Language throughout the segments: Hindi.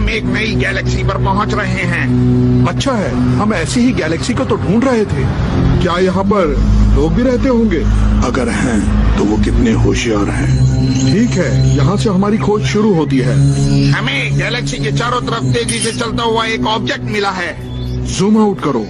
एक नई गैलेक्सी पर पहुंच रहे हैं। अच्छा है, हम ऐसी ही गैलेक्सी को तो ढूंढ रहे थे। क्या यहाँ पर लोग भी रहते होंगे? अगर हैं तो वो कितने होशियार हैं। ठीक है, यहाँ से हमारी खोज शुरू होती है। हमें गैलेक्सी के चारों तरफ तेजी से चलता हुआ एक ऑब्जेक्ट मिला है। जूम आउट करो।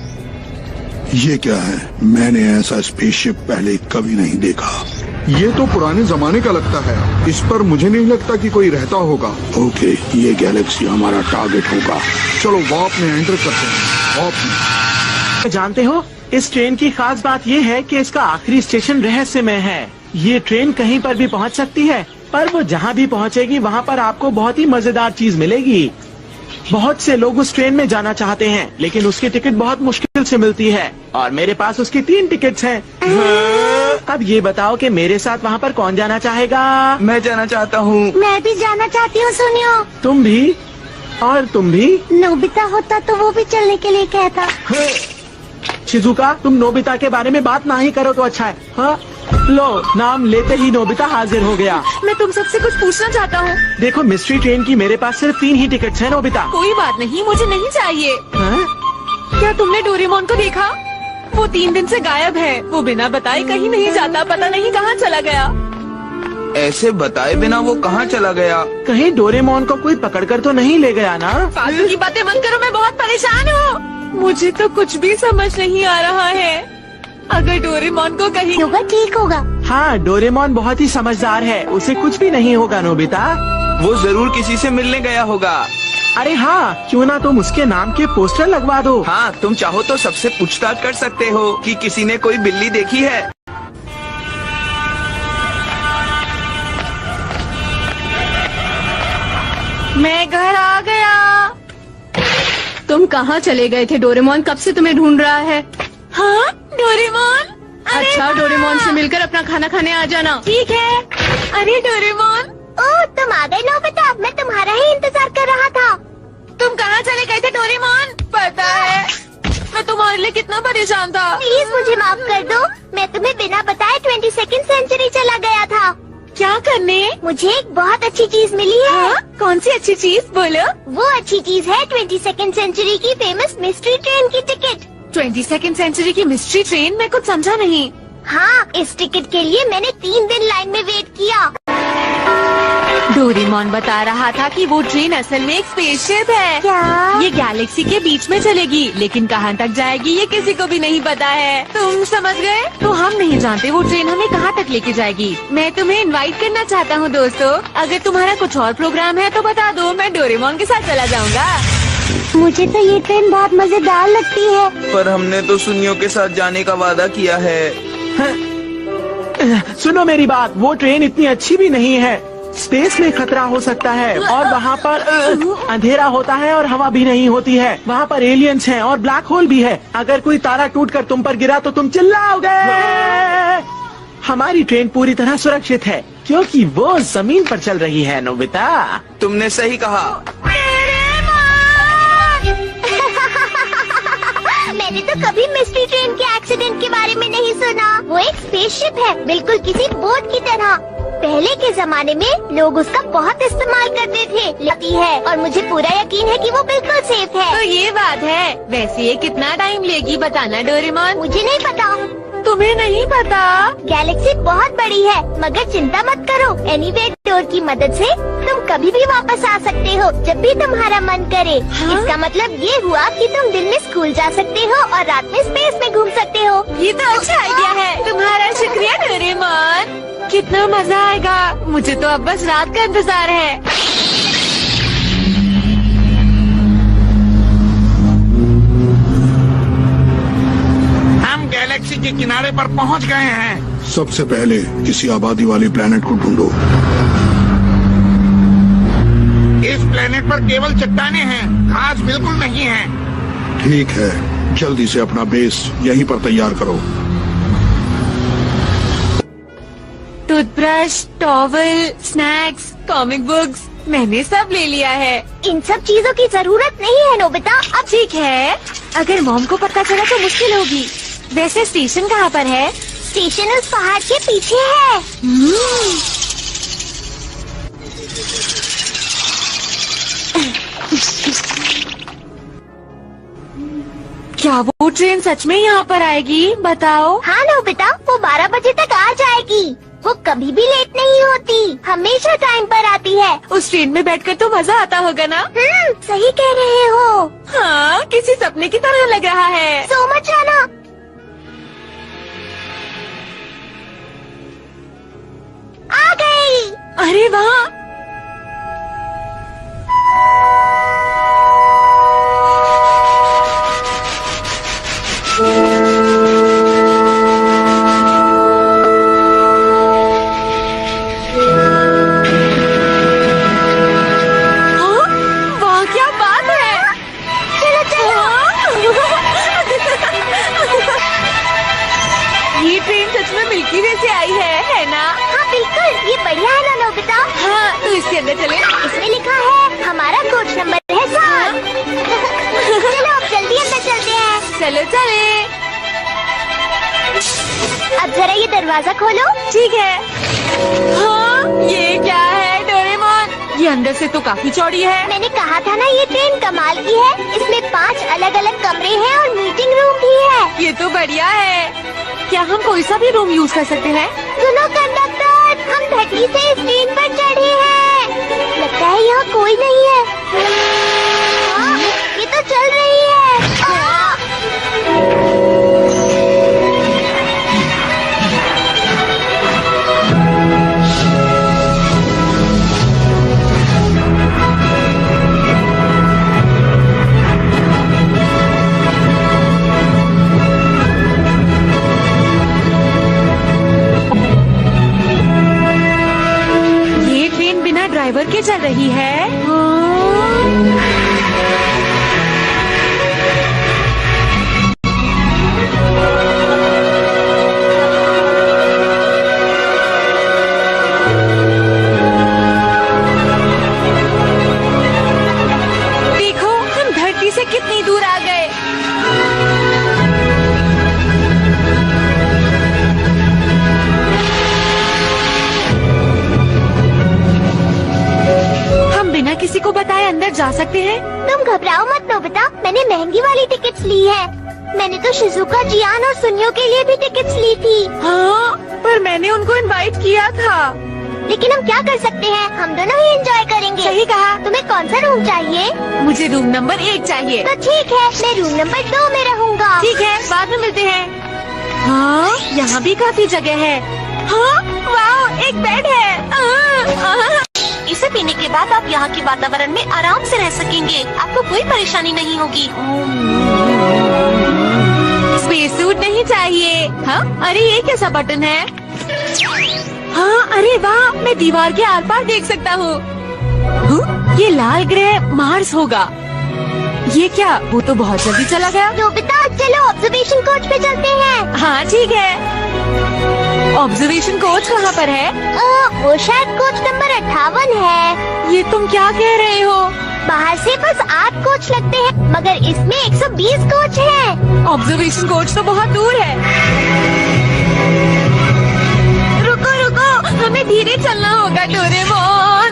ये क्या है? मैंने ऐसा स्पेसशिप पहले कभी नहीं देखा। ये तो पुराने जमाने का लगता है। इस पर मुझे नहीं लगता कि कोई रहता होगा। ओके, ये गैलेक्सी हमारा टारगेट होगा। चलो वार्प में एंटर करते हैं। वार्प में। जानते हो, इस ट्रेन की खास बात ये है कि इसका आखिरी स्टेशन रहस्यमय है। ये ट्रेन कहीं पर भी पहुंच सकती है, पर वो जहां भी पहुंचेगी वहां पर आपको बहुत ही मजेदार चीज मिलेगी। बहुत से लोग उस ट्रेन में जाना चाहते हैं, लेकिन उसकी टिकट बहुत मुश्किल से मिलती है और मेरे पास उसकी 3 टिकट्स हैं। अब ये बताओ कि मेरे साथ वहाँ पर कौन जाना चाहेगा? मैं जाना चाहता हूँ। मैं भी जाना चाहती हूँ। सुनियो, तुम भी? और तुम भी? नोबिता होता तो वो भी चलने के लिए कहता। शिजुका, तुम नोबिता के बारे में बात ना ही करो तो अच्छा है। हाँ? लो, नाम लेते ही नोबिता हाजिर हो गया। मैं तुम सबसे कुछ पूछना चाहता हूँ। देखो, मिस्ट्री ट्रेन की मेरे पास सिर्फ 3 ही टिकट्स हैं नोबिता। कोई बात नहीं, मुझे नहीं चाहिए। हाँ? क्या तुमने डोरेमोन को देखा? वो 3 दिन से गायब है। वो बिना बताए कहीं नहीं जाता, पता नहीं कहाँ चला गया। ऐसे बताए बिना वो कहाँ चला गया? कहीं डोरेमोन को कोई पकड़कर तो नहीं ले गया ना? फालतू की बातें मत करो, मैं बहुत परेशान हूँ। मुझे तो कुछ भी समझ नहीं आ रहा है। अगर डोरेमोन को कहीं होगा ठीक होगा। हाँ, डोरेमोन बहुत ही समझदार है, उसे कुछ भी नहीं होगा नोबिता। वो जरूर किसी से मिलने गया होगा। अरे हाँ, क्यों ना तुम उसके नाम के पोस्टर लगवा दो। हाँ, तुम चाहो तो सबसे पूछताछ कर सकते हो कि किसी ने कोई बिल्ली देखी है। मैं घर आ गया। तुम कहाँ चले गए थे डोरेमोन? कब से तुम्हें ढूंढ रहा है। हाँ, डोरेमोन। अच्छा, डोरेमोन से मिलकर अपना खाना खाने आ जाना। ठीक है। अरे डोरेमोन। ओह, तुम आ गए नोबिता। मैं तुम्हारा ही इंतजार कर रहा था। तुम कहाँ चले गए थे डोरेमोन? पता है, मैं तुम्हारे लिए कितना परेशान था। प्लीज मुझे माफ कर दो। मैं तुम्हें बिना बताए 22nd सेंचुरी चला गया था। क्या करने? मुझे एक बहुत अच्छी चीज मिली है। हाँ? कौन सी अच्छी चीज? बोलो। वो अच्छी चीज है 22nd सेंचुरी की फेमस मिस्ट्री ट्रेन की टिकट। 22nd सेंचुरी की मिस्ट्री ट्रेन? मैं कुछ समझा नहीं। हाँ, इस टिकट के लिए मैंने 3 दिन लाइन में वेट किया। डोरेमोन बता रहा था कि वो ट्रेन असल में एक स्पेसशिप है। क्या? ये गैलेक्सी के बीच में चलेगी, लेकिन कहाँ तक जाएगी ये किसी को भी नहीं पता है। तुम समझ गए? तो हम नहीं जानते वो ट्रेन हमें कहाँ तक लेके जाएगी। मैं तुम्हें इनवाइट करना चाहता हूँ दोस्तों। अगर तुम्हारा कुछ और प्रोग्राम है तो बता दो, मैं डोरेमोन के साथ चला जाऊँगा। मुझे तो ये ट्रेन बहुत मजेदार लगती है। पर हमने तो सुनियो के साथ जाने का वादा किया है। सुनो मेरी बात, वो ट्रेन इतनी अच्छी भी नहीं है। स्पेस में खतरा हो सकता है और वहाँ पर अंधेरा होता है और हवा भी नहीं होती है। वहाँ पर एलियंस हैं और ब्लैक होल भी है। अगर कोई तारा टूटकर तुम पर गिरा तो तुम चिल्लाओगे। हमारी ट्रेन पूरी तरह सुरक्षित है क्योंकि वो जमीन पर चल रही है नोबिता। तुमने सही कहा। मैंने तो कभी मिस्ट्री ट्रेन के एक्सीडेंट के बारे में नहीं सुना। वो एक स्पेसशिप है, बिल्कुल किसी बोट की तरह। पहले के जमाने में लोग उसका बहुत इस्तेमाल करते थे। लगती है और मुझे पूरा यकीन है कि वो बिल्कुल सेफ है। तो ये बात है। वैसे ये कितना टाइम लेगी बताना डोरेमोन? मुझे नहीं पता। तुम्हें नहीं पता? गैलेक्सी बहुत बड़ी है, मगर चिंता मत करो। एनीवे डोर की मदद से तुम कभी भी वापस आ सकते हो जब भी तुम्हारा मन करे। हाँ? इसका मतलब ये हुआ कि तुम दिन में स्कूल जा सकते हो और रात में स्पेस में घूम सकते हो। ये तो अच्छा आइडिया है। तुम्हारा शुक्रिया डोरेमोन। कितना मजा आएगा। मुझे तो अब बस रात का इंतजार है। हम गैलेक्सी के किनारे पर पहुंच गए हैं। सबसे पहले किसी आबादी वाले प्लेनेट को ढूंढो। पर केवल चट्टाने हैं, घास बिल्कुल नहीं है। ठीक है, जल्दी से अपना बेस यहीं पर तैयार करो। Toothbrush, towel, snacks, comic books, मैंने सब ले लिया है। इन सब चीजों की जरूरत नहीं है नोबिता। अब ठीक है, अगर मॉम को पता चला तो मुश्किल होगी। वैसे स्टेशन कहाँ पर है? स्टेशन उस पहाड़ के पीछे है। क्या वो ट्रेन सच में यहाँ पर आएगी? बताओ। हाँ नोबिता, वो 12 बजे तक आ जाएगी। वो कभी भी लेट नहीं होती, हमेशा टाइम पर आती है। उस ट्रेन में बैठकर तो मजा आता होगा ना? सही कह रहे हो। हाँ, किसी सपने की तरह लग रहा है। सो मच आना। आ गई। अरे वाह, वाह क्या बात है। चलो चलो। ये ट्रेन सच में मिल्की वे से आई है ना? हाँ बिल्कुल, ये बढ़िया है ना नोबिता। हाँ, तो इसके अंदर चले। इसमें लिखा है हमारा कोच नंबर है 7। चलो अब जल्दी अंदर चलते हैं। चलो चले। अब जरा ये दरवाजा खोलो। ठीक है। हाँ, ये क्या है डोरेमोन? ये अंदर से तो काफी चौड़ी है। मैंने कहा था ना ये ट्रेन कमाल की है। इसमें 5 अलग अलग कमरे हैं और मीटिंग रूम भी है। ये तो बढ़िया है। क्या हम कोई सा भी रूम यूज कर सकते हैं? सुनो कंडक्टर, हम धरती से इस ट्रेन पर चढ़े हैं। लगता है यहाँ कोई नहीं है। हाँ, ये तो चल रही है। ड्राइवर के चल रही है। देखो, हम धरती से कितनी दूर आ गए। बिना किसी को बताए अंदर जा सकते हैं? तुम घबराओ मत नोबिता, मैंने महंगी वाली टिकट्स ली है। मैंने तो शिजुका, जियान और सुनियो के लिए भी टिकट्स ली थी। हाँ, पर मैंने उनको इनवाइट किया था। लेकिन हम क्या कर सकते हैं, हम दोनों ही एंजॉय करेंगे। सही कहा। तुम्हें कौन सा रूम चाहिए? मुझे रूम नंबर 1 चाहिए। तो ठीक है, मैं रूम नंबर 2 में रहूँगा। ठीक है, बाद में मिलते हैं। हाँ, यहाँ भी काफी जगह है। हाँ, वाह, एक बेड है। इसे पीने के बाद आप यहाँ के वातावरण में आराम से रह सकेंगे। आपको कोई परेशानी नहीं होगी। स्पेस सूट नहीं चाहिए। हाँ, अरे ये कैसा बटन है? हाँ, अरे वाह, मैं दीवार के आर पार देख सकता हूँ। ये लाल ग्रह मार्स होगा। ये क्या? वो तो बहुत जल्दी चला गया। नोबिता, चलो ऑब्जर्वेशन कोच पे चलते हैं। हाँ ठीक है। ऑब्जर्वेशन कोच कहाँ पर है? वो शायद कोच नंबर 58 है। ये तुम क्या कह रहे हो? बाहर से बस 8 कोच लगते हैं, मगर इसमें 120 कोच हैं। ऑब्जर्वेशन कोच तो बहुत दूर है। रुको रुको, हमें धीरे चलना होगा डोरेमोन।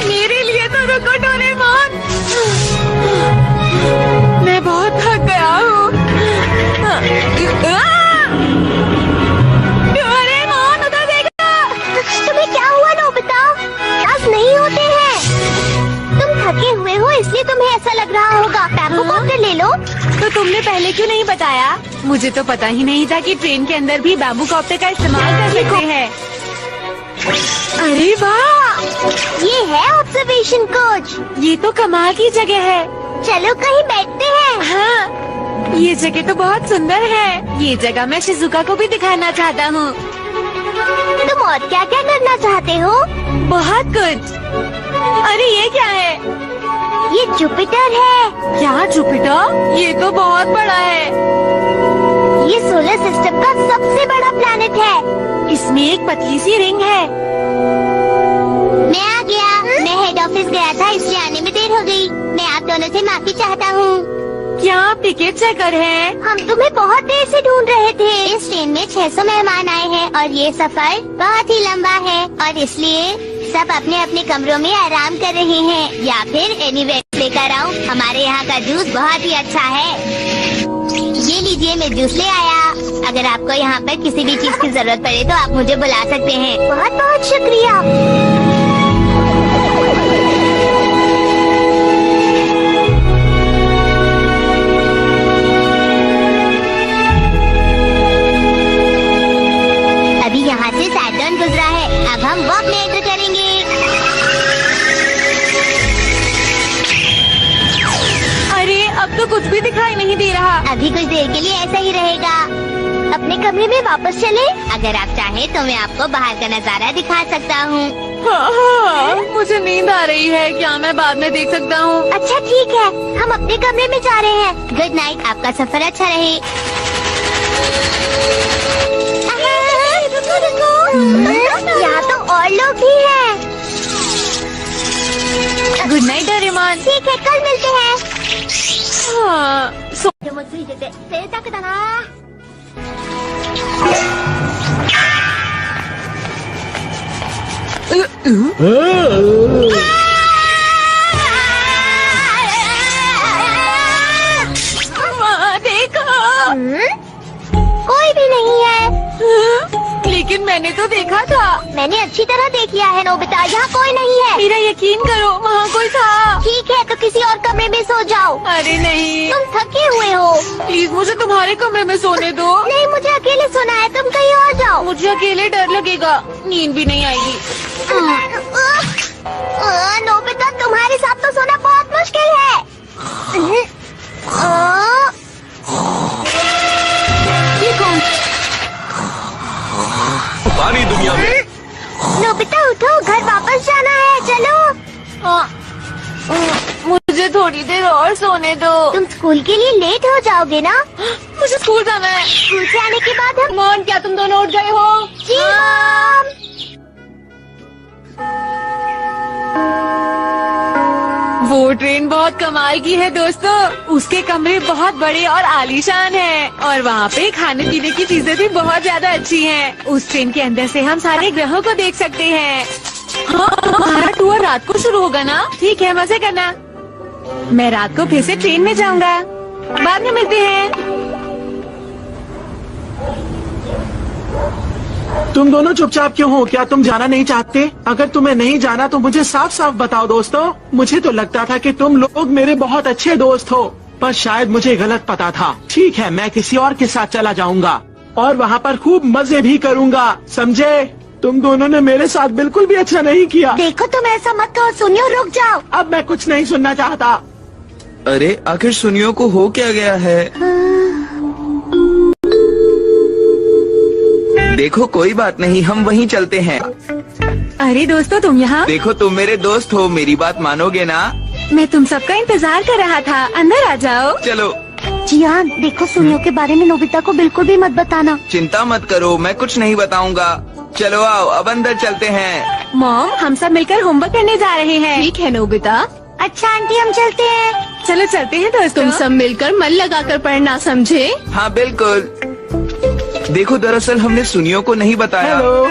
मेरे लिए तो रुको डोरेमोन, मैं बहुत थक गया हूँ। डोरेमोन, उधर देखो। तुम्हें क्या हुआ नोबिता? पास नहीं होते हैं। तुम थके हुए हो इसलिए तुम्हें ऐसा लग रहा होगा। बैम्बू कॉप्टर ले लो। तो तुमने पहले क्यों नहीं बताया? मुझे तो पता ही नहीं था कि ट्रेन के अंदर भी बैम्बू कॉप्टर का इस्तेमाल कर सकते हैं। अरे वाह, ये है ऑब्जर्वेशन कोच। ये तो कमाल की जगह है। चलो कहीं बैठते हैं। हाँ, ये जगह तो बहुत सुंदर है। ये जगह मैं शिजुका को भी दिखाना चाहता हूँ। तुम और क्या क्या करना चाहते हो? बहुत कुछ। अरे ये क्या है? ये जुपिटर है। क्या जुपिटर? ये तो बहुत बड़ा है। ये सोलर सिस्टम का सबसे बड़ा प्लैनेट है। इसमें एक पतली सी रिंग है। मैं आ गया। मैं हेड ऑफिस गया था इसलिए आने में देर हो गई। मैं आप दोनों से माफी चाहता हूँ। क्या आप टिकट चेकर हैं? हम तुम्हें बहुत देर से ढूंढ रहे थे। इस ट्रेन में 600 मेहमान आए हैं और ये सफर बहुत ही लंबा है और इसलिए सब अपने अपने कमरों में आराम कर रहे हैं या फिर एनीवे लेकर आऊँ। हमारे यहाँ का जूस बहुत ही अच्छा है। ये लीजिए, मैं जूस ले आया। अगर आपको यहाँ पर किसी भी चीज की जरूरत पड़े तो आप मुझे बुला सकते हैं। बहुत बहुत शुक्रिया। अभी यहाँ से सैटर्न गुजरा है। अब हम वॉक में एंटर करेंगे। अरे अब तो कुछ भी दिखाई नहीं दे रहा। अभी कुछ देर के लिए ऐसा ही रहेगा। अपने कमरे में वापस चले। अगर आप चाहे तो मैं आपको बाहर का नजारा दिखा सकता हूँ। हाँ, मुझे नींद आ रही है। क्या मैं बाद में देख सकता हूँ? अच्छा ठीक है, हम अपने कमरे में जा रहे हैं। गुड नाइट, आपका सफर अच्छा रहे। यहाँ तो और लोग भी हैं। Good night Doraemon. ठीक है, कल मिलते हैं। हाँ, देखो। कोई भी नहीं है। लेकिन मैंने तो देखा था। मैंने अच्छी तरह देख लिया है नोबिता, यहाँ कोई नहीं है। मेरा यकीन करो, वहाँ कोई था। ठीक है, तो किसी और कमरे में सो जाओ। अरे नहीं, तुम थके हुए हो। प्लीज मुझे तुम्हारे कमरे में सोने दो। नहीं, मुझे अकेले सोना है, तुम कहीं और जाओ। मुझे अकेले डर लगेगा, नींद भी नहीं आएगी। नोबिता, तुम्हारे साथ तो सोना बहुत मुश्किल है। ये कौन? सारी दुनिया में नोबिता उठो, घर वापस जाना है, चलो। मुझे थोड़ी देर और सोने दो। तुम स्कूल के लिए लेट हो जाओगे ना? मुझे स्कूल जाना है। स्कूल से आने के बाद हम। मोहन, क्या तुम दोनों उठ गए हो? जी मैम। वो ट्रेन बहुत कमाल की है दोस्तों। उसके कमरे बहुत बड़े और आलीशान हैं और वहाँ पे खाने पीने की चीजें भी बहुत ज्यादा अच्छी हैं। उस ट्रेन के अंदर से हम सारे ग्रहों को देख सकते हैं। हाँ, हमारा टूर रात को शुरू होगा ना? ठीक है, मजे करना। मैं रात को फिर से ट्रेन में जाऊंगा। बाद में मिलते हैं। तुम दोनों चुपचाप क्यों हो? क्या तुम जाना नहीं चाहते? अगर तुम्हें नहीं जाना तो मुझे साफ साफ बताओ दोस्तों। मुझे तो लगता था कि तुम लोग मेरे बहुत अच्छे दोस्त हो, पर शायद मुझे गलत पता था। ठीक है, मैं किसी और के साथ चला जाऊंगा और वहाँ पर खूब मजे भी करूंगा, समझे? तुम दोनों ने मेरे साथ बिल्कुल भी अच्छा नहीं किया। देखो, तुम ऐसा मत कहो। सुनियो, रुक जाओ। अब मैं कुछ नहीं सुनना चाहता। अरे आखिर सुनियो को हो क्या गया है? देखो कोई बात नहीं, हम वहीं चलते हैं। अरे दोस्तों, तुम यहाँ? देखो तुम मेरे दोस्त हो, मेरी बात मानोगे ना? मैं तुम सबका इंतजार कर रहा था। अंदर आ जाओ। चलो। जियान, देखो, सुनियो के बारे में नोबिता को बिल्कुल भी मत बताना। चिंता मत करो, मैं कुछ नहीं बताऊंगा। चलो आओ, अब अंदर चलते हैं। मॉम, हम सब मिलकर होमवर्क करने जा रहे हैं। ठीक है नोबिता। अच्छा आंटी, हम चलते हैं। चलो चलते हैं दोस्तों। तुम सब मिलकर मन लगाकर पढ़ना, समझे? हाँ बिल्कुल। देखो, दरअसल हमने सुनियो को नहीं बताया। हेलो,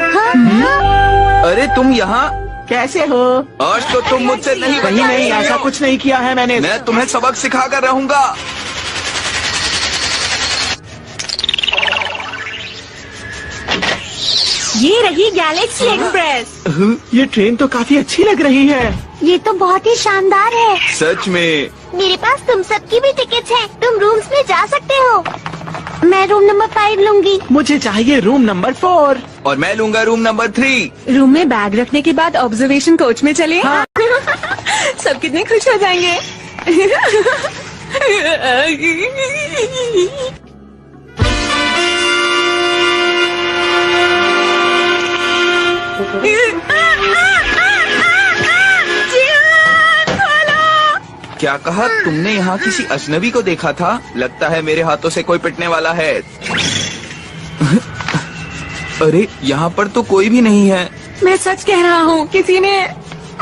अरे तुम यहाँ कैसे हो? आज तो तुम मुझसे नहीं कहीं नहीं, ऐसा कुछ नहीं किया है मैंने। मैं तुम्हें सबक सिखा कर रहूंगा। ये रही गैलेक्सी एक्सप्रेस। ये ट्रेन तो काफी अच्छी लग रही है। ये तो बहुत ही शानदार है। सच में। मेरे पास तुम सबकी भी टिकट्स हैं। तुम रूम्स में जा सकते हो। मैं रूम नंबर 5 लूंगी। मुझे चाहिए रूम नंबर 4। और मैं लूंगा रूम नंबर 3। रूम में बैग रखने के बाद ऑब्जर्वेशन कोच में चले। हाँ। सब कितने खुश हो जाएंगे। क्या कहा तुमने? यहाँ किसी अजनबी को देखा था? लगता है मेरे हाथों से कोई पिटने वाला है। अरे यहाँ पर तो कोई भी नहीं है। मैं सच कह रहा हूँ, किसी ने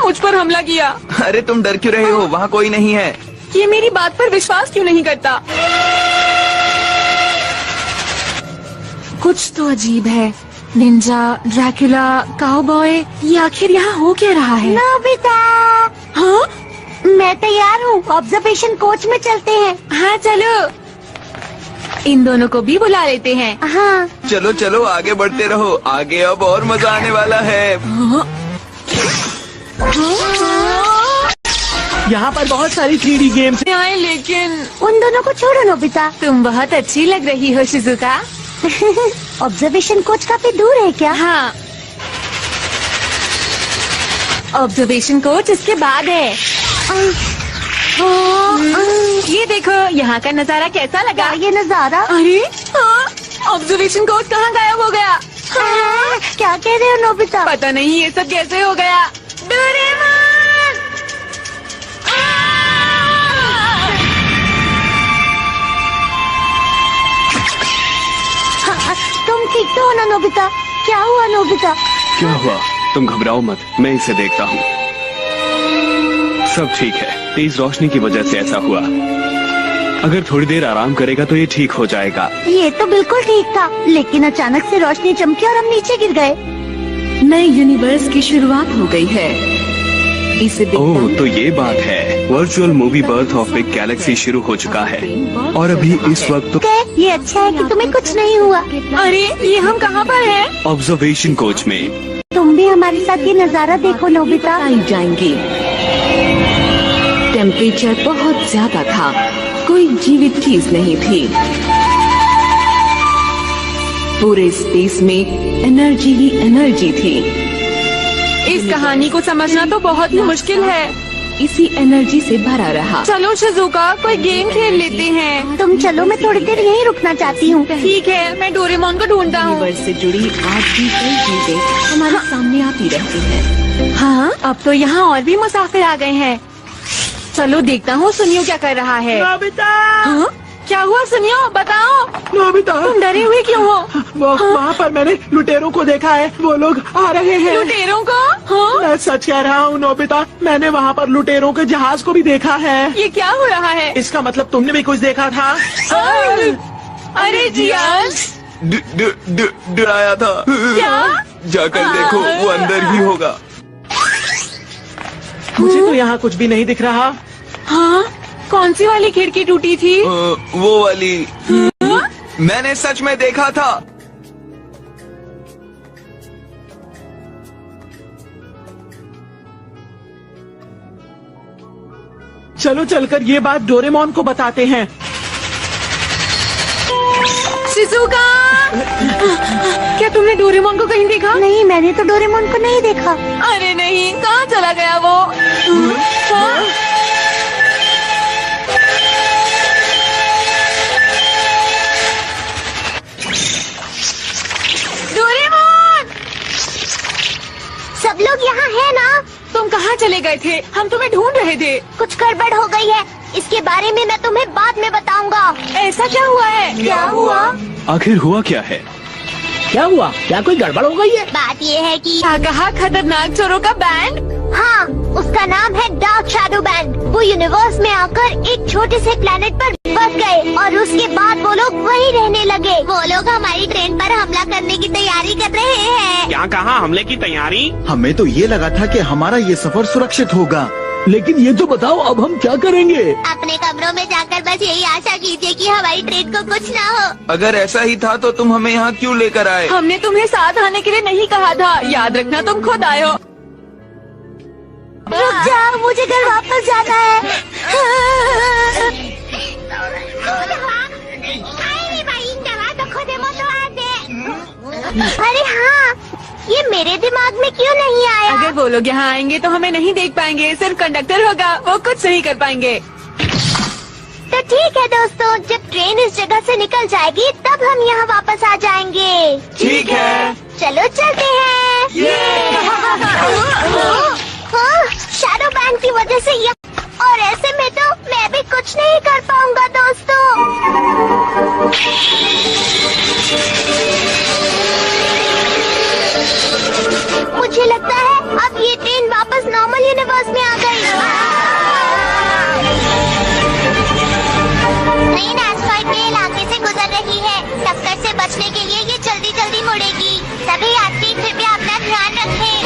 मुझ पर हमला किया। अरे तुम डर क्यों रहे हो? वहाँ कोई नहीं है। ये मेरी बात पर विश्वास क्यों नहीं करता? कुछ तो अजीब है। निंजा, ड्रैकुला, काउबॉय, ये आखिर यहाँ हो क्या रहा है? नोबिता, हाँ मैं तैयार हूँ। ऑब्जर्वेशन कोच में चलते हैं। हाँ चलो, इन दोनों को भी बुला लेते हैं। हाँ, चलो चलो आगे बढ़ते रहो, आगे अब और मजा आने वाला है। यहाँ पर बहुत सारी 3D गेम्स आए, लेकिन उन दोनों को छोड़ो नोबिता। तुम बहुत अच्छी लग रही हो शिजुका। ऑब्जर्वेशन कोच काफी दूर है क्या? हाँ, ऑब्जर्वेशन कोच इसके बाद है। ये देखो यहाँ का नजारा कैसा लगा? ये नजारा? अरे हाँ, ऑब्जर्वेशन कोच कहाँ गायब हो गया? क्या कह रहे हो नोबिता? पता नहीं ये सब कैसे हो गया। डोरेमोन! तुम ठीक तो हो ना नोबिता? क्या हुआ नोबिता? क्या हुआ? तुम घबराओ मत, मैं इसे देखता हूँ। सब ठीक है, तेज रोशनी की वजह से ऐसा हुआ। अगर थोड़ी देर आराम करेगा तो ये ठीक हो जाएगा। ये तो बिल्कुल ठीक था, लेकिन अचानक से रोशनी चमकी और हम नीचे गिर गए। नए यूनिवर्स की शुरुआत हो गई है। इसे ओह, तो ये बात है। Virtual movie birth of big Galaxy शुरू हो चुका है और अभी इस वक्त तो ये अच्छा है कि तुम्हें कुछ नहीं हुआ। अरे ये हम कहाँ पर हैं? ऑब्जर्वेशन कोच में। तुम भी हमारे साथ ये नजारा देखो नोबिता। आई जाएंगी। टेम्परेचर बहुत ज्यादा था, कोई जीवित चीज नहीं थी। पूरे स्पेस में एनर्जी ही एनर्जी थी। इस कहानी को समझना तो बहुत ही मुश्किल है। इसी एनर्जी से भरा रहा। चलो शिजुका, कोई गेम खेल लेते हैं। तुम चलो, मैं थोड़ी देर यहीं रुकना चाहती हूँ। ठीक है, मैं डोरेमोन को ढूंढता हूँ। यूनिवर्स से जुड़ी आज भी कई चीजें हमारे सामने आती रहती हैं। हाँ, अब तो यहाँ और भी मुसाफिर आ गए हैं। चलो देखता हूँ सुनियो क्या कर रहा है। नोबिता! हाँ? क्या हुआ सुनियो, बताओ। नोबिता! तुम डरे हुए क्यों हो? वहाँ पर मैंने लुटेरों को देखा है, वो लोग आ रहे हैं। लुटेरों को? हाँ? मैं सच कह रहा हूँ नोबिता, मैंने वहाँ पर लुटेरों के जहाज को भी देखा है। ये क्या हो रहा है? इसका मतलब तुमने भी कुछ देखा था? अरे जियान! डराया था। क्या? जाकर देखो, वो अंदर ही होगा। मुझे तो यहाँ कुछ भी नहीं दिख रहा। हाँ? कौन सी वाली खिड़की टूटी थी? वो वाली। मैंने सच में देखा था। चलो चलकर ये बात डोरेमोन को बताते हैं। शिजुका! क्या तुमने डोरेमोन को कहीं देखा? नहीं, मैंने तो डोरेमोन को नहीं देखा। अरे नहीं, कहाँ चला गया वो? हाँ? डोरेमोन! सब लोग यहाँ है ना? तुम कहाँ चले गए थे? हम तुम्हें ढूंढ रहे थे। कुछ गड़बड़ हो गई है, इसके बारे में मैं तुम्हें बाद में बताऊंगा। ऐसा क्या हुआ है? क्या हुआ? आखिर हुआ क्या है? क्या हुआ? क्या कोई गड़बड़ हो गई है? बात ये है कि क्या कहा? खतरनाक चोरों का बैंड? हाँ, उसका नाम है डार्क शैडो बैंड। वो यूनिवर्स में आकर एक छोटे से प्लेनेट पर बस गए और उसके बाद वो लोग वहीं रहने लगे। वो लोग हमारी ट्रेन पर हमला करने की तैयारी कर रहे हैं। क्या कहा? हमले की तैयारी? हमें तो ये लगा था कि हमारा ये सफर सुरक्षित होगा, लेकिन ये तो बताओ अब हम क्या करेंगे? अपने कमरों में जाकर बस यही आशा कीजिए कि हमारी ट्रेन को कुछ ना हो। अगर ऐसा ही था तो तुम हमें यहाँ क्यों लेकर आए? हमने तुम्हें साथ आने के लिए नहीं कहा था, याद रखना तुम खुद आए हो। रुक जाओ, मुझे घर वापस जाना है। अरे हाँ, ये मेरे दिमाग में क्यों नहीं आया? अगर वो लोग यहाँ आएंगे तो हमें नहीं देख पाएंगे, सिर्फ कंडक्टर होगा, वो कुछ नहीं कर पाएंगे। तो ठीक है दोस्तों, जब ट्रेन इस जगह से निकल जाएगी तब हम यहाँ वापस आ जाएंगे। ठीक है। चलो चलते हैं। शैडो बैंड की वजह से और ऐसे में तो मुझे लगता है अब ये ट्रेन वापस नॉर्मल यूनिवर्स में आ गई। ट्रेन एस्ट्रॉइड के इलाके से गुजर रही है। टक्कर से बचने के लिए ये जल्दी जल्दी मुड़ेगी। सभी यात्री कृपया अपना ध्यान रखें।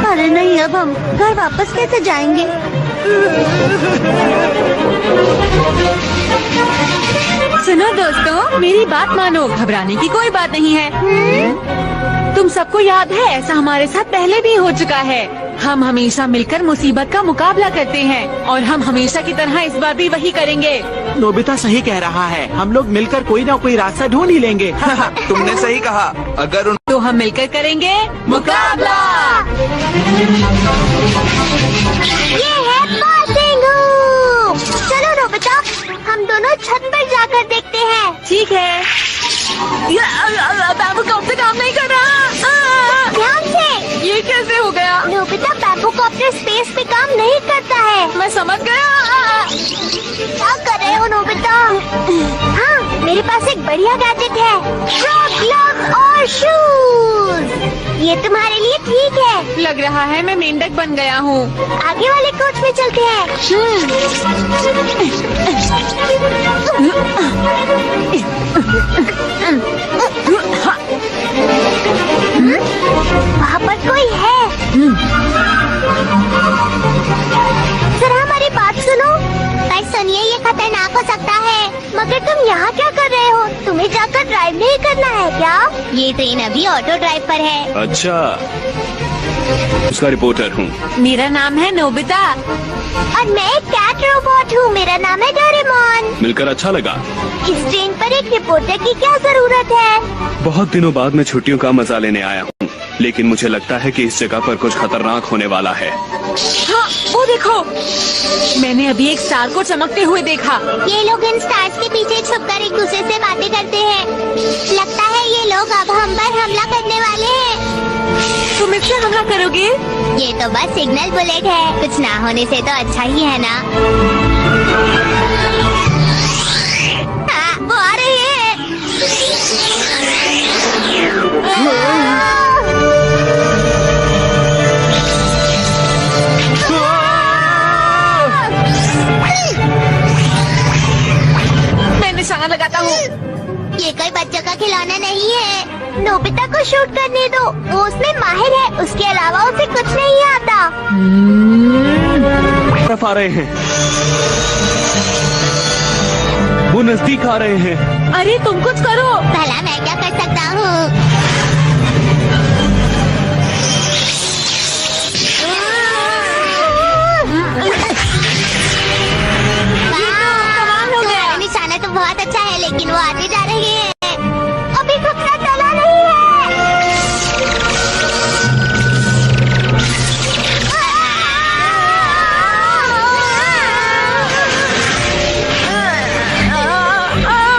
अरे नहीं, अब हम घर वापस कैसे जाएंगे? सुनो दोस्तों, मेरी बात मानो, घबराने की कोई बात नहीं है। तुम सबको याद है, ऐसा हमारे साथ पहले भी हो चुका है। हम हमेशा मिलकर मुसीबत का मुकाबला करते हैं और हम हमेशा की तरह इस बार भी वही करेंगे। नोबिता सही कह रहा है, हम लोग मिलकर कोई ना कोई रास्ता ढूंढ ही लेंगे। तुमने सही कहा। अगर उन तो हम मिलकर करेंगे मुकाबला। ये है पासिंगू। चलो नोबिता, हम दोनों छत पर जाकर देखते हैं। ठीक है। बैम्बू कॉप्टर काम नहीं कर रहा। ध्यान से। ये कैसे हो गया? नोबिता, बैम्बू कॉप्टर स्पेस पे काम नहीं करता है। मैं समझ गया। क्या कर रहे हो नोबिता? हाँ, मेरे पास एक बढ़िया गैजेट है, फ्रॉग ग्लव्स और शूज। ये तुम्हारे लिए ठीक है। लग रहा है मैं मेंढक बन गया हूँ। आगे वाले कोच में चलते हैं। वहाँ पर कोई है। जरा हमारी बात सुनो। पर सुनिए, ये खतरनाक हो सकता है। मगर तुम यहाँ क्या कर रहे हो? तुम्हें जाकर ड्राइव नहीं करना है क्या? ये ट्रेन अभी ऑटो ड्राइव पर है। अच्छा, उसका रिपोर्टर हूँ। मेरा नाम है नोबिता। और मैं एक कैट रोबोट हूँ। मेरा नाम है डोरेमोन। मिलकर अच्छा लगा। इस ट्रेन पर एक रिपोर्टर की क्या जरूरत है? बहुत दिनों बाद मैं छुट्टियों का मजा लेने आया हूँ, लेकिन मुझे लगता है कि इस जगह पर कुछ खतरनाक होने वाला है। हाँ, वो देखो, मैंने अभी एक स्टार को चमकते हुए देखा। ये लोग इन स्टार्स के पीछे छुपकर एक दूसरे से बातें करते हैं। लगता है ये लोग अब हम पर हमला करने वाले हैं। तुम इससे हमला करोगे? ये तो बस सिग्नल बुलेट है, कुछ ना होने से तो अच्छा ही है ना। हाँ, वो आ रही है। मैं निशाना लगाता हूँ। ये कोई बच्चों का खिलौना नहीं है। नोबिता को शूट करने दो, वो उसमें माहिर है। उसके अलावा उसे कुछ नहीं आता। तरफ आ रहे हैं, वो नजदीक आ रहे हैं। अरे तुम कुछ करो। भला मैं क्या कर सकता हूँ? निशाना तो बहुत अच्छा है, लेकिन वो आते जा रही है। अभी खतरा टला नहीं है।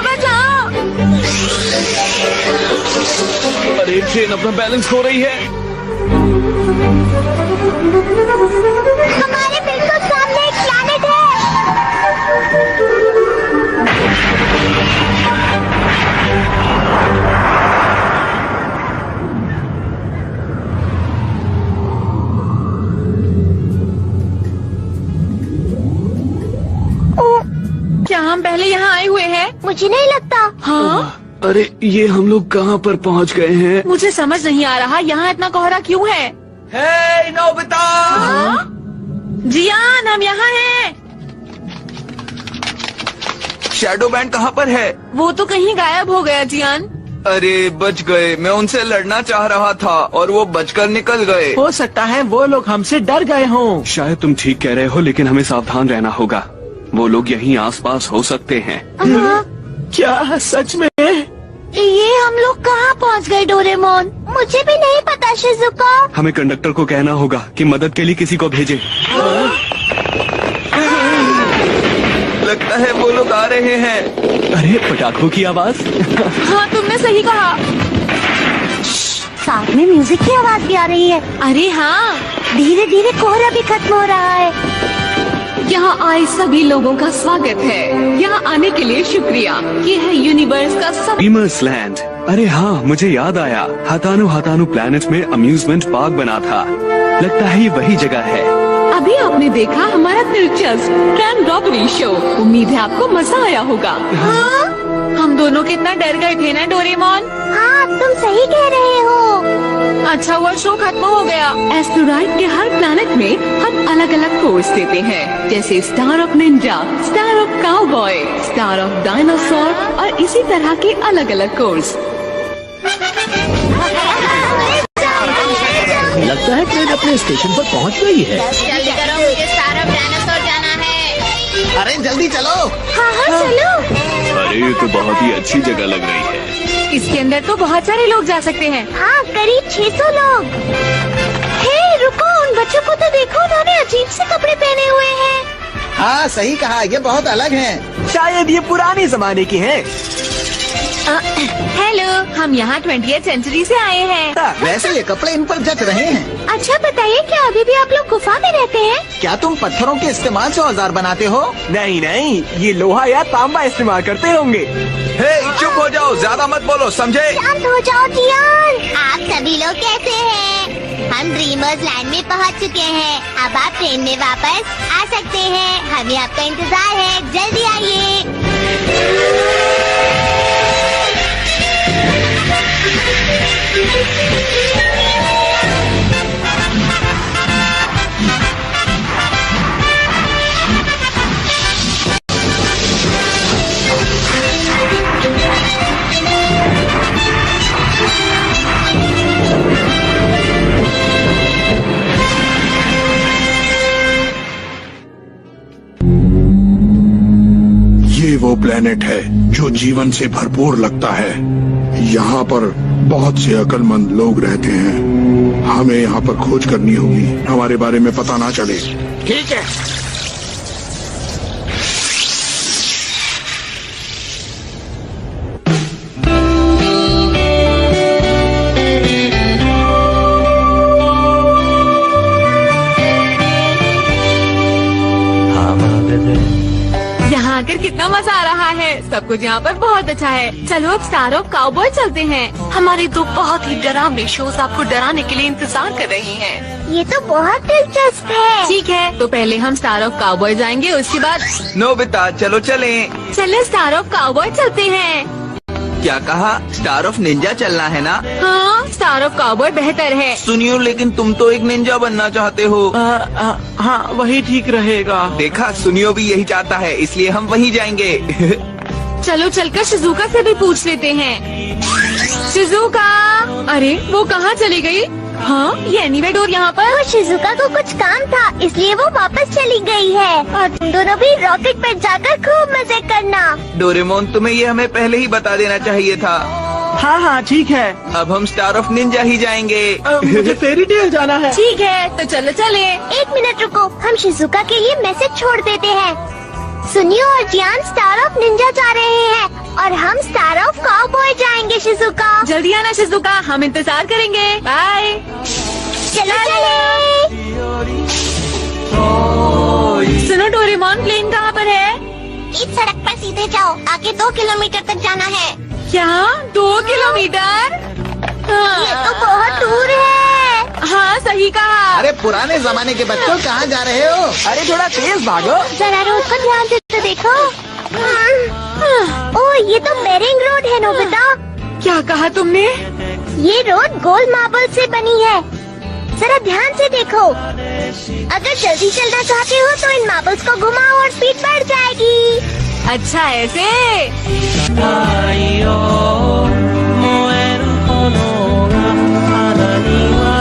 बचाओ। अरे ट्रेन अपना बैलेंस खो रही है। हमारे बिल्कुल सामने एक प्लैनेट है। क्या हम पहले यहाँ आए हुए हैं? मुझे नहीं लगता। हाँ, अरे ये हम लोग कहाँ पर पहुँच गए हैं? मुझे समझ नहीं आ रहा, यहाँ इतना कोहरा क्यों है? हे नोबिता! जियान, हम यहाँ हैं। शैडो बैंड कहाँ पर है? वो तो कहीं गायब हो गया जियान। अरे बच गए। मैं उनसे लड़ना चाह रहा था और वो बचकर निकल गए। हो सकता है वो लोग हमसे डर गए हों। शायद तुम ठीक कह रहे हो, लेकिन हमें सावधान रहना होगा। वो लोग यहीं आसपास हो सकते हैं। क्या सच में? ये हम लोग कहाँ पहुँच गए डोरेमोन? मुझे भी नहीं पता शिजुका। हमें कंडक्टर को कहना होगा कि मदद के लिए किसी को भेजे। लगता है वो लोग आ रहे हैं। अरे पटाखों की आवाज। हाँ, तुमने सही कहा। साथ में म्यूजिक की आवाज भी आ रही है। अरे हाँ, धीरे धीरे कोहरा भी खत्म हो रहा है। आए सभी लोगों का स्वागत है। यहाँ आने के लिए शुक्रिया। ये है यूनिवर्स का सब। Dreamers land. अरे हाँ, मुझे याद आया, हतानु हतानु प्लैनेट में अम्यूजमेंट पार्क बना था। लगता है ये वही जगह है। अभी आपने देखा हमारा दिलचस्प ट्रेन रॉबरी शो। उम्मीद है आपको मजा आया होगा। हाँ? हम दोनों कितना डर गए थे ना डोरेमोन। हाँ, तुम सही कह रहे हो। अच्छा हुआ शो खत्म हो गया। एस्टेरॉइड के हर प्लैनेट में हम अलग अलग कोर्स देते हैं, जैसे star of Ninja, star of cowboy, star of dinosaur और इसी तरह के अलग अलग कोर्स। लगता है ट्रेन अपने स्टेशन पर पहुंच गई है। जल्दी करो, मुझे स्टार ऑफ डायनासोर जाना है। अरे जल्दी चलो। हाँ हाँ चलो। अरे ये तो बहुत ही अच्छी जगह लग रही है। इसके अंदर तो बहुत सारे लोग जा सकते हैं। हाँ, करीब 600 लोग। हे रुको, उन बच्चों को तो देखो, उन्होंने अजीब से कपड़े पहने हुए हैं। हाँ सही कहा, ये बहुत अलग हैं। शायद ये पुराने जमाने की हैं। हेलो, हम यहाँ 20th सेंचुरी से आए हैं। वैसे ये कपड़े इन पर जच रहे हैं। अच्छा बताइए, क्या अभी भी आप लोग गुफा में रहते हैं? क्या तुम पत्थरों के इस्तेमाल से औजार बनाते हो? नहीं नहीं, ये लोहा या तांबा इस्तेमाल करते होंगे। हे, चुप हो जाओ, ज्यादा मत बोलो, समझे? शांत हो जाओ जियान। आप सभी लोग कैसे हैं? हम ड्रीमर्स लैंड में पहुंच चुके हैं। अब आप ट्रेन में वापस आ सकते हैं। हमें आपका इंतजार है, जल्दी आइए। ये वो प्लेनेट है जो जीवन से भरपूर लगता है। यहाँ पर बहुत से अक्लमंद लोग रहते हैं। हमें यहाँ पर खोज करनी होगी, हमारे बारे में पता ना चले। ठीक है। यहाँ आकर कितना मजा आ रहा है। सब कुछ यहाँ पर बहुत अच्छा है। चलो अब स्टार ऑफ काउबॉय चलते हैं। हमारे दो बहुत ही डरावने शोज आपको डराने के लिए इंतजार कर रहे हैं। ये तो बहुत दिलचस्प है। ठीक है, तो पहले हम स्टार ऑफ काउबॉय जाएंगे, उसके बाद नोबिता, चलो चलें। चले स्टार ऑफ काउबॉय चलते हैं। क्या कहा? स्टार ऑफ निंजा चलना है ना? हाँ, स्टार ऑफ काउबॉय बेहतर है। सुनियो, लेकिन तुम तो एक निंजा बनना चाहते हो। हाँ, वही ठीक रहेगा। देखा, सुनियो भी यही चाहता है, इसलिए हम वहीं जाएंगे। चलो चलकर शिजुका से भी पूछ लेते हैं। शिजुका, अरे वो कहाँ चली गई? हाँ, ये एनीवे डोर यहाँ पर। शिजुका को कुछ काम था, इसलिए वो वापस चली गई है। और तुम दोनों भी रॉकेट पर जाकर खूब मजे करना। डोरेमोन, तुम्हें ये हमें पहले ही बता देना चाहिए था। हाँ हाँ ठीक है। अब हम स्टार ऑफ निंजा ही जाएंगे। मुझे फेरी टेल जाना है। ठीक है, तो चलो चले। 1 मिनट रुको, हम शिजुका के लिए मैसेज छोड़ देते हैं। सुनियो और जियान स्टार ऑफ निंजा जा रहे हैं और हम स्टार ऑफ काउबॉय जाएंगे। शिजुका, जल्दी आना शिजुका, हम इंतजार करेंगे। बाय। चलो चले। सुनो डोरेमोन, प्लेन कहाँ पर है? इस सड़क पर सीधे जाओ, आगे 2 किलोमीटर तक जाना है। क्या 2 किलोमीटर? ये तो बहुत दूर है। हाँ, सही कहा। अरे पुराने जमाने के बच्चों, कहाँ जा रहे हो? अरे थोड़ा तेज भागो। जरा रोड पर ध्यान से तो देखो। ओह, ये तो बेरिंग रोड है नोबिता। क्या कहा तुमने? ये रोड गोल्ड मार्बल से बनी है। जरा ध्यान से देखो। अगर जल्दी चलना चाहते हो तो इन मार्बल्स को घुमाओ और स्पीड बढ़ जाएगी। अच्छा ऐसे।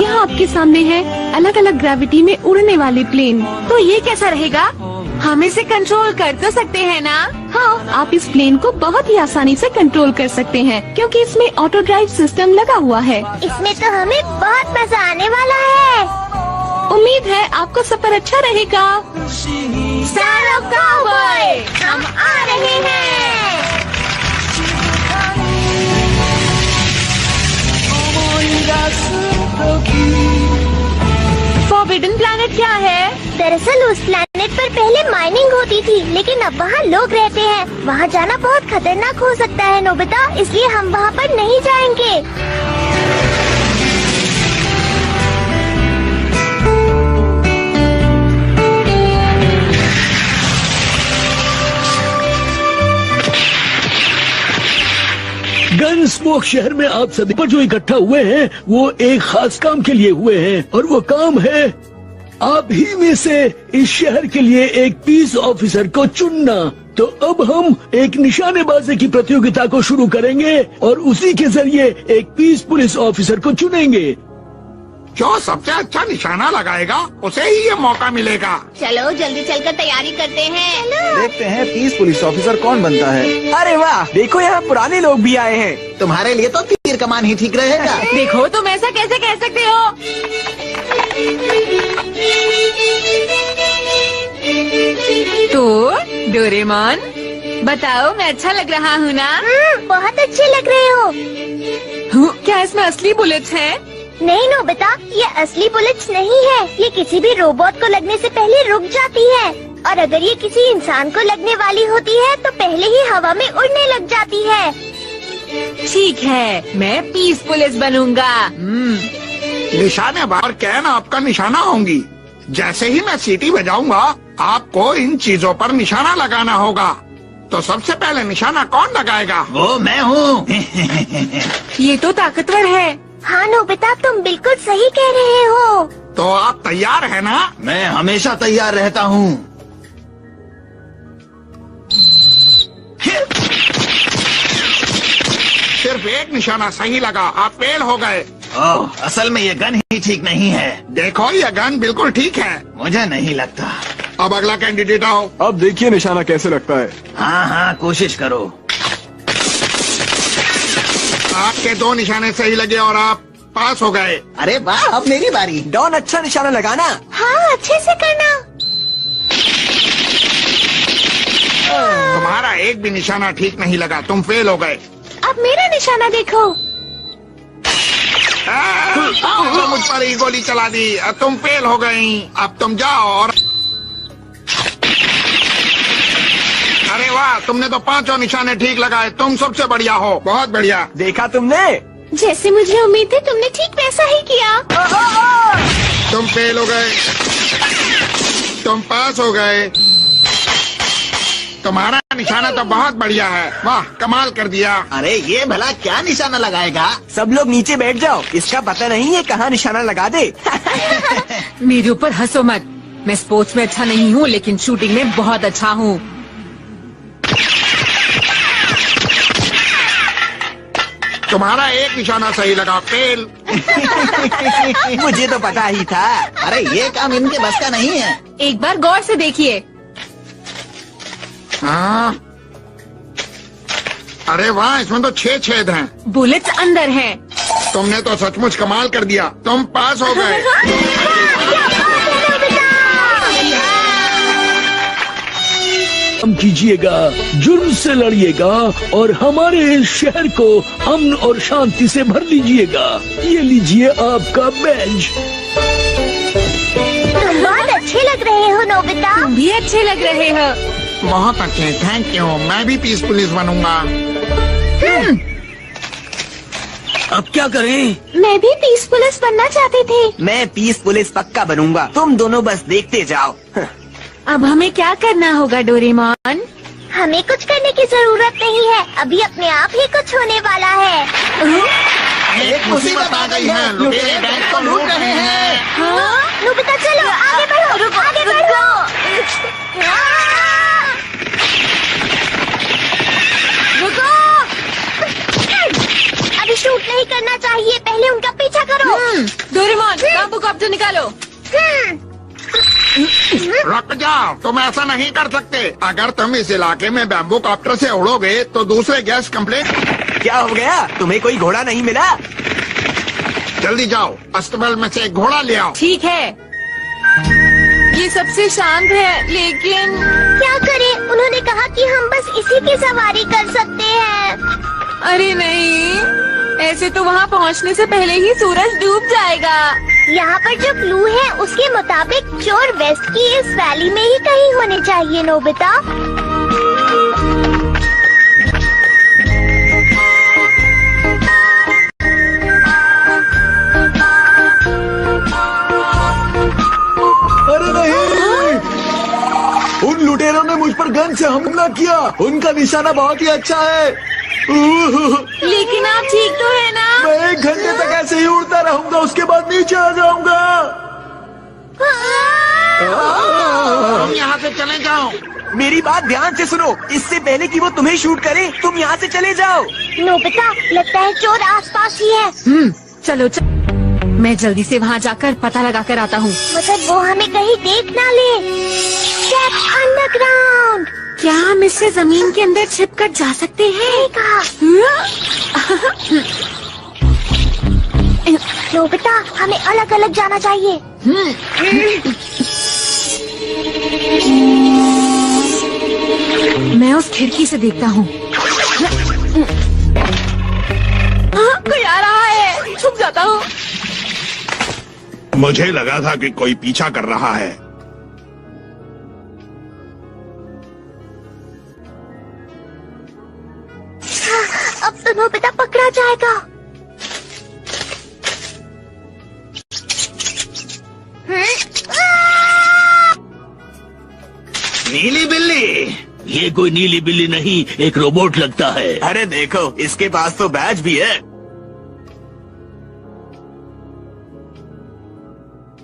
यहाँ आपके सामने है अलग अलग ग्रेविटी में उड़ने वाले प्लेन। तो ये कैसा रहेगा? हम इसे कंट्रोल कर तो सकते हैं ना? हाँ, आप इस प्लेन को बहुत ही आसानी से कंट्रोल कर सकते हैं, क्योंकि इसमें ऑटो ड्राइव सिस्टम लगा हुआ है। इसमें तो हमें बहुत मजा आने वाला है। उम्मीद है आपको सफर अच्छा रहेगा। स्टार ऑफ काउबॉय, हम आ रहे हैं। फॉरबिडन प्लैनेट क्या है? दरअसल उस प्लैनेट प्लेनेट पर पहले माइनिंग होती थी, लेकिन अब वहाँ लोग रहते हैं। वहाँ जाना बहुत खतरनाक हो सकता है नोबिता, इसलिए हम वहाँ पर नहीं जाएंगे। गन स्मोक शहर में आप सभी पर जो इकट्ठा हुए हैं वो एक खास काम के लिए हुए हैं, और वो काम है आप ही में से इस शहर के लिए एक पीस ऑफिसर को चुनना। तो अब हम एक निशानेबाजी की प्रतियोगिता को शुरू करेंगे और उसी के जरिए एक पीस पुलिस ऑफिसर को चुनेंगे। जो सबसे अच्छा निशाना लगाएगा उसे ही ये मौका मिलेगा। चलो जल्दी चलकर तैयारी करते हैं। देखते हैं पीस पुलिस ऑफिसर कौन बनता है। अरे वाह, देखो यहाँ पुराने लोग भी आए हैं। तुम्हारे लिए तो तीर कमान ही ठीक रहेगा। देखो तुम ऐसा कैसे कह सकते हो। तो डोरेमोन बताओ, मैं अच्छा लग रहा हूँ ना? बहुत अच्छे लग रहे हो। क्या इसमें असली बुलेट्स हैं? नहीं नोबिता, ये असली बुलेट्स नहीं है। ये किसी भी रोबोट को लगने से पहले रुक जाती है, और अगर ये किसी इंसान को लगने वाली होती है तो पहले ही हवा में उड़ने लग जाती है। ठीक है, मैं पीस पुलिस बनूंगा। निशानेबाज और कैन आपका निशाना होंगी। जैसे ही मैं सीटी बजाऊंगा आपको इन चीजों पर निशाना लगाना होगा। तो सबसे पहले निशाना कौन लगाएगा? वो मैं हूँ। ये तो ताकतवर है। हाँ नोबिता, तुम बिल्कुल सही कह रहे हो। तो आप तैयार है ना? मैं हमेशा तैयार रहता हूँ। सिर्फ एक निशाना सही लगा, आप फेल हो गए। ओह, असल में ये गन ही ठीक नहीं है। देखो ये गन बिल्कुल ठीक है। मुझे नहीं लगता। अब अगला कैंडिडेट आओ। अब देखिए निशाना कैसे लगता है। हाँ हाँ, कोशिश करो। आपके 2 निशाने सही लगे और आप पास हो गए। अरे वाह, अब मेरी बारी। डॉन अच्छा निशाना लगाना। हाँ, अच्छे से करना। तुम्हारा एक भी निशाना ठीक नहीं लगा, तुम फेल हो गए। अब मेरा निशाना देखो। तुमने मुझ पर ही गोली चला दी, तुम फेल हो गई। अब तुम जाओ और अरे वाह, तुमने तो 5 निशाने ठीक लगाए। तुम सबसे बढ़िया हो, बहुत बढ़िया। देखा तुमने? जैसे मुझे उम्मीद थी तुमने ठीक वैसा ही किया। तुम फेल हो गए, तुम पास हो गए। तुम्हारा निशाना तो बहुत बढ़िया है, वाह कमाल कर दिया। अरे ये भला क्या निशाना लगाएगा? सब लोग नीचे बैठ जाओ, इसका पता नहीं है कहाँ निशाना लगा दे। मेरे ऊपर हंसो मत। मैं स्पोर्ट्स में अच्छा नहीं हूँ, लेकिन शूटिंग में बहुत अच्छा हूँ। तुम्हारा एक निशाना सही लगा, फेल। मुझे तो पता ही था। अरे ये काम इनके बस का नहीं है। एक बार गौर से देखिए। हाँ। अरे वाह, इसमें तो 6 छेद हैं। बुलेट्स अंदर हैं। तुमने तो सचमुच कमाल कर दिया, तुम पास हो गए। काम कीजिएगा, जुर्म से लड़िएगा और हमारे इस शहर को अमन और शांति से भर लीजिएगा। ये लीजिए आपका बैज। तुम बहुत अच्छे लग रहे हो नोबिता। तुम भी अच्छे लग रहे हो। बहुत अच्छे, थैंक यू। मैं भी पीस पुलिस बनूंगा। अब क्या करें? मैं भी पीस पुलिस बनना चाहती थी। मैं पीस पुलिस पक्का बनूंगा, तुम दोनों बस देखते जाओ। अब हमें क्या करना होगा डोरेमोन? हमें कुछ करने की जरूरत नहीं है, अभी अपने आप ही कुछ होने वाला है। एक मुसीबत आ गई है, लुटेरे बैंक को लूट रहे हैं। हाँ? नोबिता चलो आगे बढ़ो, आगे बढ़ो। रुको! अभी शूट नहीं करना चाहिए, पहले उनका पीछा करो। डोरेमोन, बाम्बू कॉप्टर निकालो। रुक जाओ, तुम ऐसा नहीं कर सकते। अगर तुम इस इलाके में बैम्बू कॉप्टर से उड़ोगे तो दूसरे गैस कंप्लेंट। क्या हो गया? तुम्हें कोई घोड़ा नहीं मिला? जल्दी जाओ, अस्तबल में से एक घोड़ा ले आओ। ठीक है, ये सबसे शांत है, लेकिन क्या करें? उन्होंने कहा कि हम बस इसी की सवारी कर सकते हैं। अरे नहीं, ऐसे तो वहाँ पहुँचने से पहले ही सूरज डूब जाएगा। यहाँ पर जो क्लू है उसके मुताबिक चोर वेस्ट की इस वैली में ही कहीं होने चाहिए नोबिता। अरे नहीं, उन लुटेरों ने मुझ पर गन से हमला किया। उनका निशाना बहुत ही अच्छा है। लेकिन आप ठीक तो है ना? मैं 1 घंटे तक ऐसे ही उड़ता रहूंगा, उसके बाद नीचे आ जाऊंगा। तुम यहाँ से चले जाओ। मेरी बात ध्यान से सुनो, इससे पहले कि वो तुम्हें शूट करे तुम यहाँ से चले जाओ। नोबिता, लगता है चोर आसपास ही है। चलो मैं जल्दी से वहाँ जाकर पता लगा कर आता हूँ। मतलब वो हमें कहीं देख ना ले। Check underground. क्या हम इससे जमीन के अंदर छिप कर जा सकते हैं? नोबिता, हमें अलग अलग जाना चाहिए। मैं उस खिड़की से देखता हूँ। कोई आ रहा है, छुप जाता हूँ। मुझे लगा था कि कोई पीछा कर रहा है। अब तो नोबिता पकड़ा जाएगा। नीली बिल्ली। ये कोई नीली बिल्ली नहीं, एक रोबोट लगता है। अरे देखो, इसके पास तो बैज भी है।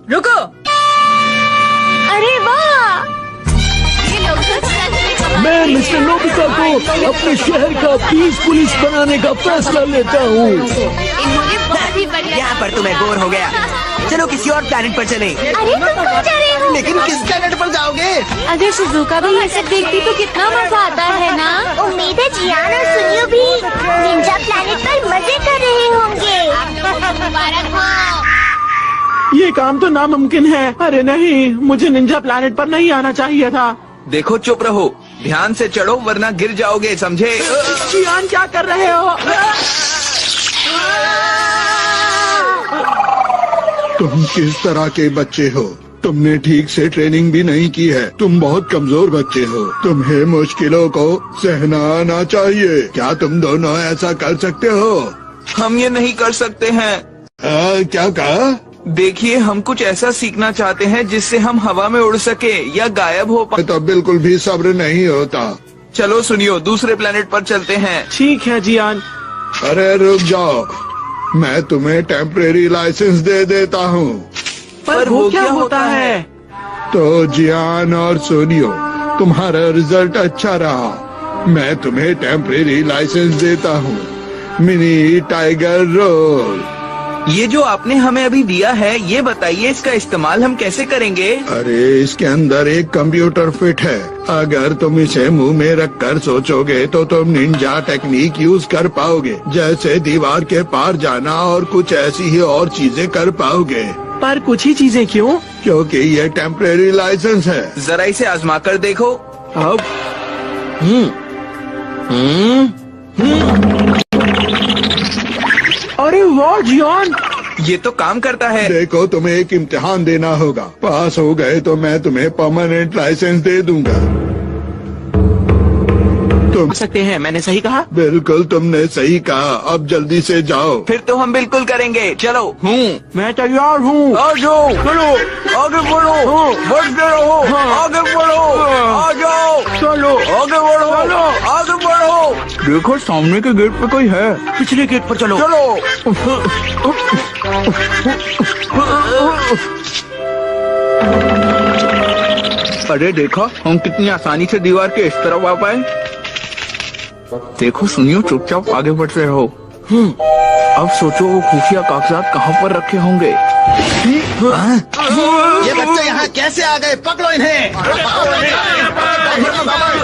रुको। अरे वाह, ये लोग तो मैं मिस्टर नोबिता को अपने शहर का पुलिस बनाने का फैसला लेता हूँ। इन्होंने बहुत ही बढ़िया। यहाँ पर तुम्हें बोर हो गया, चलो किसी और प्लैनेट पर चलें। अरे तुम कहाँ जा रहे हो? लेकिन किस प्लैनेट पर जाओगे? अगर शिजुका भी ये सब देखती तो कितना मजा आता है ना। उम्मीद है जियान और सुनियो भी निंजा प्लैनेट पर मजे कर रहे होंगे। मुबारक हो। ये काम तो नामुमकिन है। अरे नहीं, मुझे निंजा प्लैनेट पर नहीं आना चाहिए था। देखो चुप रहो, ध्यान से चढ़ो वरना गिर जाओगे, समझे? जियान क्या कर रहे हो? तुम किस तरह के बच्चे हो? तुमने ठीक से ट्रेनिंग भी नहीं की है। तुम बहुत कमजोर बच्चे हो। तुम्हें मुश्किलों को सहना आना चाहिए। क्या तुम दोनों ऐसा कर सकते हो? हम ये नहीं कर सकते हैं। क्या कहा? देखिए, हम कुछ ऐसा सीखना चाहते हैं जिससे हम हवा में उड़ सके या गायब हो पाए। तो बिल्कुल भी सब्र नहीं होता। चलो सुनियो, दूसरे प्लेनेट पर चलते हैं। ठीक है जियान। अरे रुक जाओ, मैं तुम्हें टेम्परेरी लाइसेंस दे देता हूँ। पर वो क्या होता है? तो जियान और सोनियो, तुम्हारा रिजल्ट अच्छा रहा। मैं तुम्हें टेम्परेरी लाइसेंस देता हूँ। Mini tiger roll. ये जो आपने हमें अभी दिया है, ये बताइए इसका इस्तेमाल हम कैसे करेंगे? अरे इसके अंदर एक कंप्यूटर फिट है। अगर तुम इसे मुंह में रखकर सोचोगे तो तुम निंजा टेक्निक यूज कर पाओगे, जैसे दीवार के पार जाना और कुछ ऐसी ही और चीजें कर पाओगे। पर कुछ ही चीजें क्यों? क्योंकि ये टेम्परेरी लाइसेंस है। जरा इसे आजमा कर देखो। अब अरे वाह जियान, ये तो काम करता है। देखो, तुम्हें एक इम्तिहान देना होगा। पास हो गए तो मैं तुम्हें परमानेंट लाइसेंस दे दूंगा। तुम सकते हैं, मैंने सही कहा? बिल्कुल तुमने सही कहा। अब जल्दी से जाओ। फिर तो हम बिल्कुल करेंगे। चलो। मैं तैयार हूँ। आ जाओ, चलो आगे बढ़ो, बढ़ते रहो, आगे बढ़ो, आ जाओ, चलो आगे बढ़ो, आगे बढ़ो। देखो सामने के गेट पे कोई है। पिछले गेट पर चलो। अरे देखा, हम कितनी आसानी से दीवार के इस तरफ आ पाए। देखो सुनियो, चुपचाप आगे बढ़ते रहो। अब सोचो वो खुफिया कागजात कहाँ पर रखे होंगे। ये बच्चे यहाँ कैसे आ गए? पकड़ो इन्हें।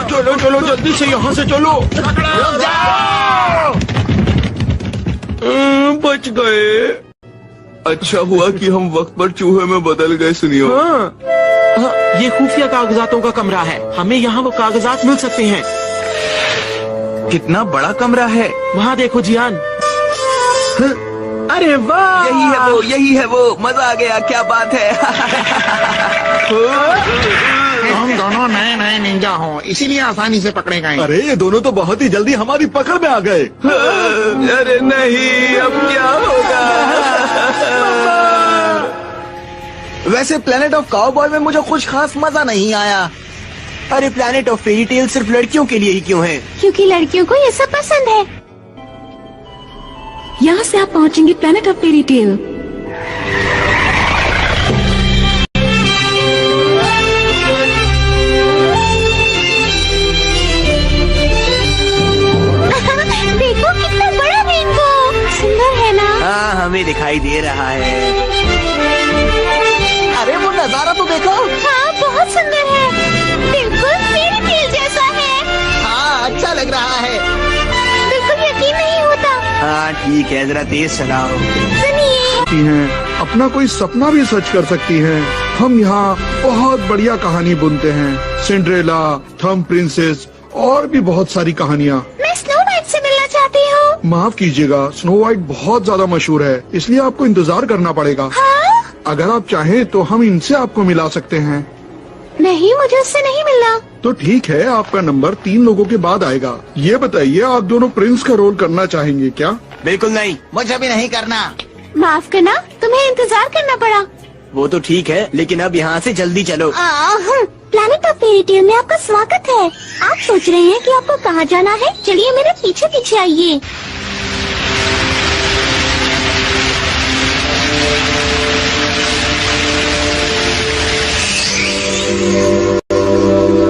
चलो चलो जल्दी से यहाँ से चलो। बच गए। अच्छा हुआ कि हम वक्त पर चूहे में बदल गए। सुनियो, ये खुफिया कागजातों का कमरा है। हमें यहाँ वो कागजात मिल सकते हैं। कितना बड़ा कमरा है। वहाँ देखो जियान। अरे वाह, यही है वो, मजा आ गया, क्या बात है। हम दोनों नए नए निंजा हो, इसीलिए आसानी से पकड़े गए। अरे ये दोनों तो बहुत ही जल्दी हमारी पकड़ में आ गए। अरे नहीं, अब क्या होगा। वैसे प्लेनेट ऑफ काउबॉय में मुझे कुछ खास मजा नहीं आया। अरे प्लैनेट ऑफ फेरी टेल सिर्फ लड़कियों के लिए ही क्यों है? क्योंकि लड़कियों को ये सब पसंद है। यहाँ से आप पहुँचेंगे प्लेनेट ऑफ फेरी टेल। देखो कितना बड़ा रेनबो, सुंदर है ना? हाँ, हमें दिखाई दे रहा है। अरे वो नजारा तो देखो। हाँ, बहुत सुंदर है, बिल्कुल फेरी टेल जैसा है। हाँ, अच्छा लग रहा है। बिल्कुल यकीन नहीं होता। हाँ ठीक है, जरा तेज चलाओ। सुनिए, हैं अपना कोई सपना भी सच कर सकती हैं। हम यहाँ बहुत बढ़िया कहानी बुनते हैं, सिंड्रेला, थंब प्रिंसेस और भी बहुत सारी कहानियाँ। मैं स्नो वाइट से मिलना चाहती हूँ। माफ कीजिएगा, स्नो वाइट बहुत ज्यादा मशहूर है, इसलिए आपको इंतजार करना पड़ेगा। हाँ? अगर आप चाहें तो हम इनसे आपको मिला सकते हैं। नहीं, मुझे उससे नहीं मिलना। तो ठीक है, आपका नंबर 3 लोगों के बाद आएगा। ये बताइए, आप दोनों प्रिंस का रोल करना चाहेंगे क्या? बिल्कुल नहीं। मुझे भी नहीं करना। माफ करना, तुम्हें इंतजार करना पड़ा। वो तो ठीक है, लेकिन अब यहाँ से जल्दी चलो। प्लैनेट ऑफ फेरी टेल में आपका स्वागत है। आप सोच रहे हैं कि आपको कहाँ जाना है? चलिए मेरे पीछे पीछे आइए।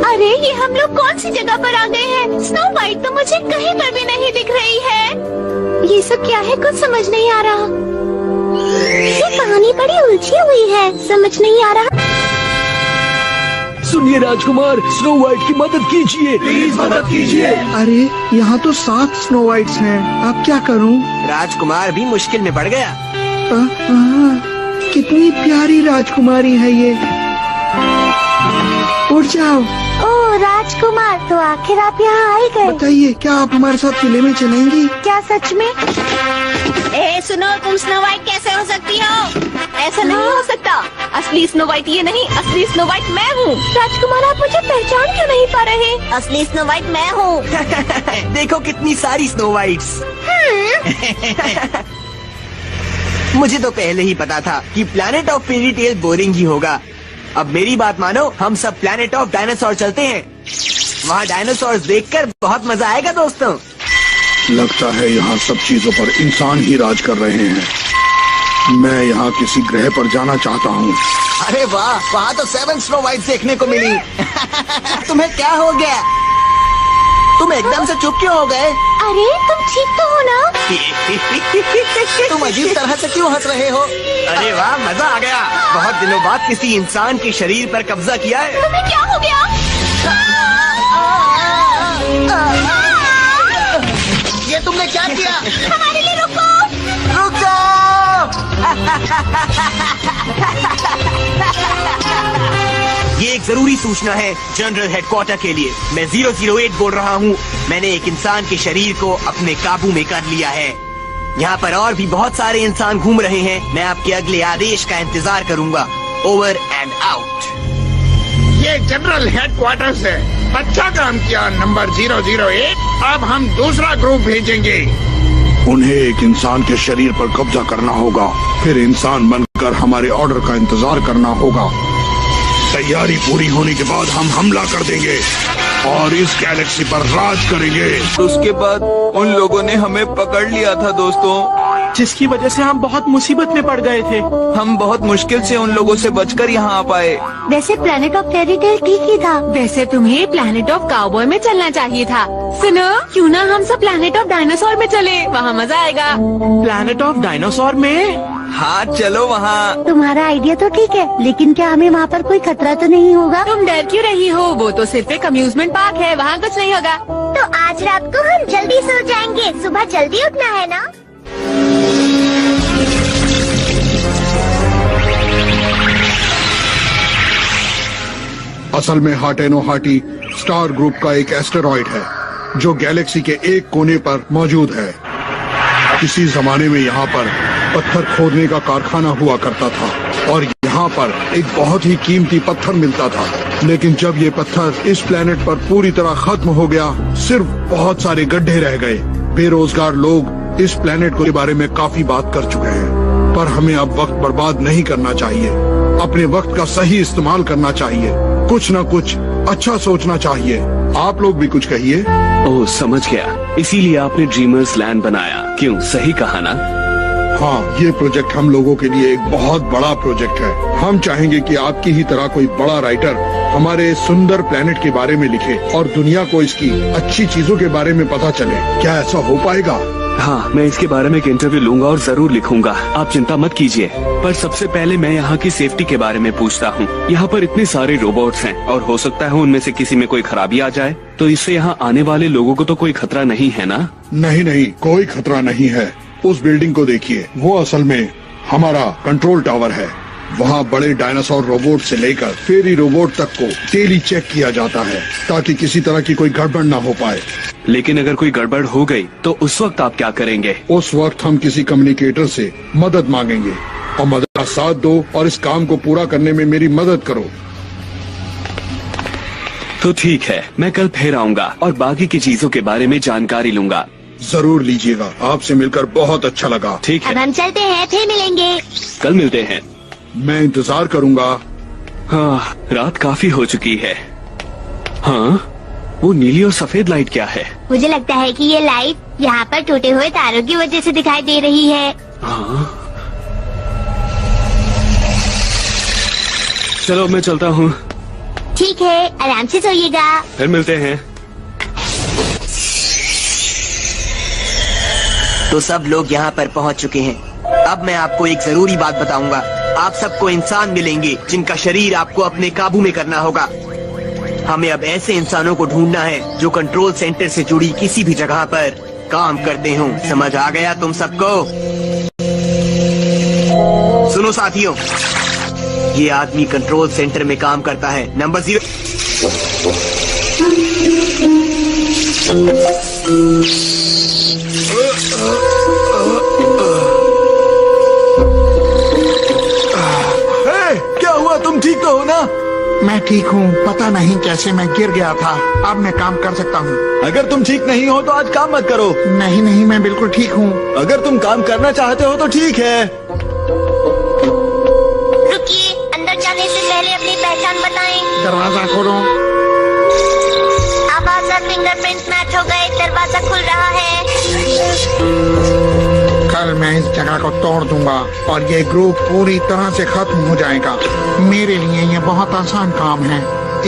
अरे ये हम लोग कौन सी जगह पर आ गए हैं? स्नो वाइट तो मुझे कहीं पर भी नहीं दिख रही है। ये सब क्या है, कुछ समझ नहीं आ रहा। ये कहानी बड़ी उलझी हुई है, समझ नहीं आ रहा। सुनिए राजकुमार, स्नो वाइट की मदद कीजिए, प्लीज मदद कीजिए। अरे यहाँ तो 7 स्नो वाइट्स हैं, अब क्या करूँ? राजकुमार भी मुश्किल में पड़ गया। कितनी प्यारी राजकुमारी है ये। उठ जाओ। ओह राजकुमार, तो आखिर आप यहाँ आ ही गए। बताइए, क्या आप हमारे साथ किले में चलेंगी? क्या सच में? ए सुनो, तुम स्नो वाइट कैसे हो सकती हो? ऐसा नहीं हो सकता। असली स्नो वाइट ये नहीं, असली स्नो वाइट मैं हूँ। राजकुमार, आप मुझे पहचान क्यों नहीं पा रहे? असली स्नो वाइट मैं हूँ। देखो कितनी सारी स्नो वाइट्स। मुझे तो पहले ही पता था कि planet of fairy tale boring ही होगा। अब मेरी बात मानो, हम सब प्लैनेट ऑफ डायनासोर चलते हैं। वहाँ डायनासोर देखकर बहुत मजा आएगा दोस्तों। लगता है यहाँ सब चीजों पर इंसान ही राज कर रहे हैं। मैं यहाँ किसी ग्रह पर जाना चाहता हूँ। अरे वाह, वहाँ तो 7 स्नो वाइट देखने को मिली। तुम्हें क्या हो गया? तुम एकदम से चुप क्यों हो गए? अरे तुम ठीक तो हो ना? तुम अजीब तरह से क्यों हंस रहे हो? अरे वाह, मजा आ गया। बहुत दिनों बाद किसी इंसान के शरीर पर कब्जा किया है। तुम्हें क्या हो गया? ये तुमने क्या किया? हमारे लिए रुको। रुक जाओ। ये एक जरूरी सूचना है जनरल हेडक्वार्टर के लिए। मैं 008 बोल रहा हूँ। मैंने एक इंसान के शरीर को अपने काबू में कर लिया है। यहाँ पर और भी बहुत सारे इंसान घूम रहे हैं। मैं आपके अगले आदेश का इंतजार करूँगा। Over and out. ये जनरल हेडक्वार्टर्स है। अच्छा काम किया नंबर 008। अब हम दूसरा ग्रुप भेजेंगे। उन्हें एक इंसान के शरीर पर कब्जा करना होगा, फिर इंसान बनकर हमारे ऑर्डर का इंतजार करना होगा। तैयारी पूरी होने के बाद हम हमला कर देंगे और इस गैलेक्सी पर राज करेंगे। उसके बाद उन लोगों ने हमें पकड़ लिया था दोस्तों, जिसकी वजह से हम बहुत मुसीबत में पड़ गए थे। हम बहुत मुश्किल से उन लोगों से बचकर यहाँ आ पाए। वैसे प्लैनेट ऑफ फेरी टेल ठीक ही था। वैसे तुम्हें प्लैनेट ऑफ काउबॉय में चलना चाहिए था। सुनो, क्यों ना हम सब प्लैनेट ऑफ डायनासोर में चले, वहाँ मजा आएगा। प्लैनेट ऑफ डायनासोर में? हाँ चलो वहाँ। तुम्हारा आइडिया तो ठीक है, लेकिन क्या हमें वहाँ पर कोई खतरा तो नहीं होगा? तुम डर क्यों रही हो? वो तो सिर्फ एक अम्यूजमेंट पार्क है, वहाँ कुछ नहीं होगा। तो आज रात को हम जल्दी सो जाएंगे, सुबह जल्दी उठना है ना? असल में हाटेनो हाटी स्टार ग्रुप का एक एस्टेरॉइड है जो गैलेक्सी के एक कोने पर मौजूद है। किसी जमाने में यहाँ पर पत्थर खोदने का कारखाना हुआ करता था और यहाँ पर एक बहुत ही कीमती पत्थर मिलता था। लेकिन जब ये पत्थर इस प्लेनेट पर पूरी तरह खत्म हो गया, सिर्फ बहुत सारे गड्ढे रह गए। बेरोजगार लोग इस प्लेनेट के बारे में काफी बात कर चुके हैं, पर हमें अब वक्त बर्बाद नहीं करना चाहिए। अपने वक्त का सही इस्तेमाल करना चाहिए, कुछ न कुछ अच्छा सोचना चाहिए। आप लोग भी कुछ कहिए। ओह, समझ गया, इसीलिए आपने ड्रीमर्स लैंड बनाया। क्यों, सही कहा ना? हाँ, ये प्रोजेक्ट हम लोगों के लिए एक बहुत बड़ा प्रोजेक्ट है। हम चाहेंगे कि आपकी ही तरह कोई बड़ा राइटर हमारे सुंदर प्लेनेट के बारे में लिखे और दुनिया को इसकी अच्छी चीजों के बारे में पता चले। क्या ऐसा हो पाएगा? हाँ, मैं इसके बारे में एक इंटरव्यू लूंगा और जरूर लिखूंगा। आप चिंता मत कीजिए। पर सबसे पहले मैं यहाँ की सेफ्टी के बारे में पूछता हूँ। यहाँ पर इतने सारे रोबोट्स हैं और हो सकता है उनमें से किसी में कोई खराबी आ जाए, तो इससे यहाँ आने वाले लोगों को तो कोई खतरा नहीं है ना? नहीं, कोई खतरा नहीं है। उस बिल्डिंग को देखिए, वो असल में हमारा कंट्रोल टावर है। वहाँ बड़े डायनासोर रोबोट से लेकर फेरी रोबोट तक को डेली चेक किया जाता है ताकि किसी तरह की कोई गड़बड़ न हो पाए। लेकिन अगर कोई गड़बड़ हो गई तो उस वक्त आप क्या करेंगे? उस वक्त हम किसी कम्युनिकेटर से मदद मांगेंगे और मदद का साथ दो और इस काम को पूरा करने में मेरी मदद करो। तो ठीक है, मैं कल फिर आऊँगा और बाकी की चीजों के बारे में जानकारी लूंगा। जरूर लीजिएगा, आपसे मिलकर बहुत अच्छा लगा। ठीक है, अब हम चलते हैं, फिर मिलेंगे। कल मिलते हैं। मैं इंतजार करूंगा। हाँ, रात काफी हो चुकी है। हाँ, वो नीली और सफेद लाइट क्या है? मुझे लगता है कि ये लाइट यहाँ पर टूटे हुए तारों की वजह से दिखाई दे रही है। हाँ, चलो मैं चलता हूँ। ठीक है, आराम से सोइएगा। फिर मिलते हैं। तो सब लोग यहाँ पर पहुँच चुके हैं। अब मैं आपको एक जरूरी बात बताऊंगा। आप सबको इंसान मिलेंगे जिनका शरीर आपको अपने काबू में करना होगा। हमें अब ऐसे इंसानों को ढूंढना है जो कंट्रोल सेंटर से जुड़ी किसी भी जगह पर काम करते हों। समझ आ गया तुम सबको? सुनो साथियों, ये आदमी कंट्रोल सेंटर में काम करता है। नंबर 0। क्या हुआ, तुम ठीक तो हो ना? मैं ठीक हूँ, पता नहीं कैसे मैं गिर गया था। अब मैं काम कर सकता हूँ। अगर तुम ठीक नहीं हो तो आज काम मत करो। नहीं, मैं बिल्कुल ठीक हूँ। अगर तुम काम करना चाहते हो तो ठीक है। रुकिए, अंदर जाने से पहले अपनी पहचान बताएं। दरवाजा खोलो। आवाज और फिंगरप्रिंट मैच हो गए, दरवाजा खुल रहा है। कल मैं इस जगह को तोड़ दूंगा और ये ग्रुप पूरी तरह से खत्म हो जाएगा। मेरे लिए ये बहुत आसान काम है,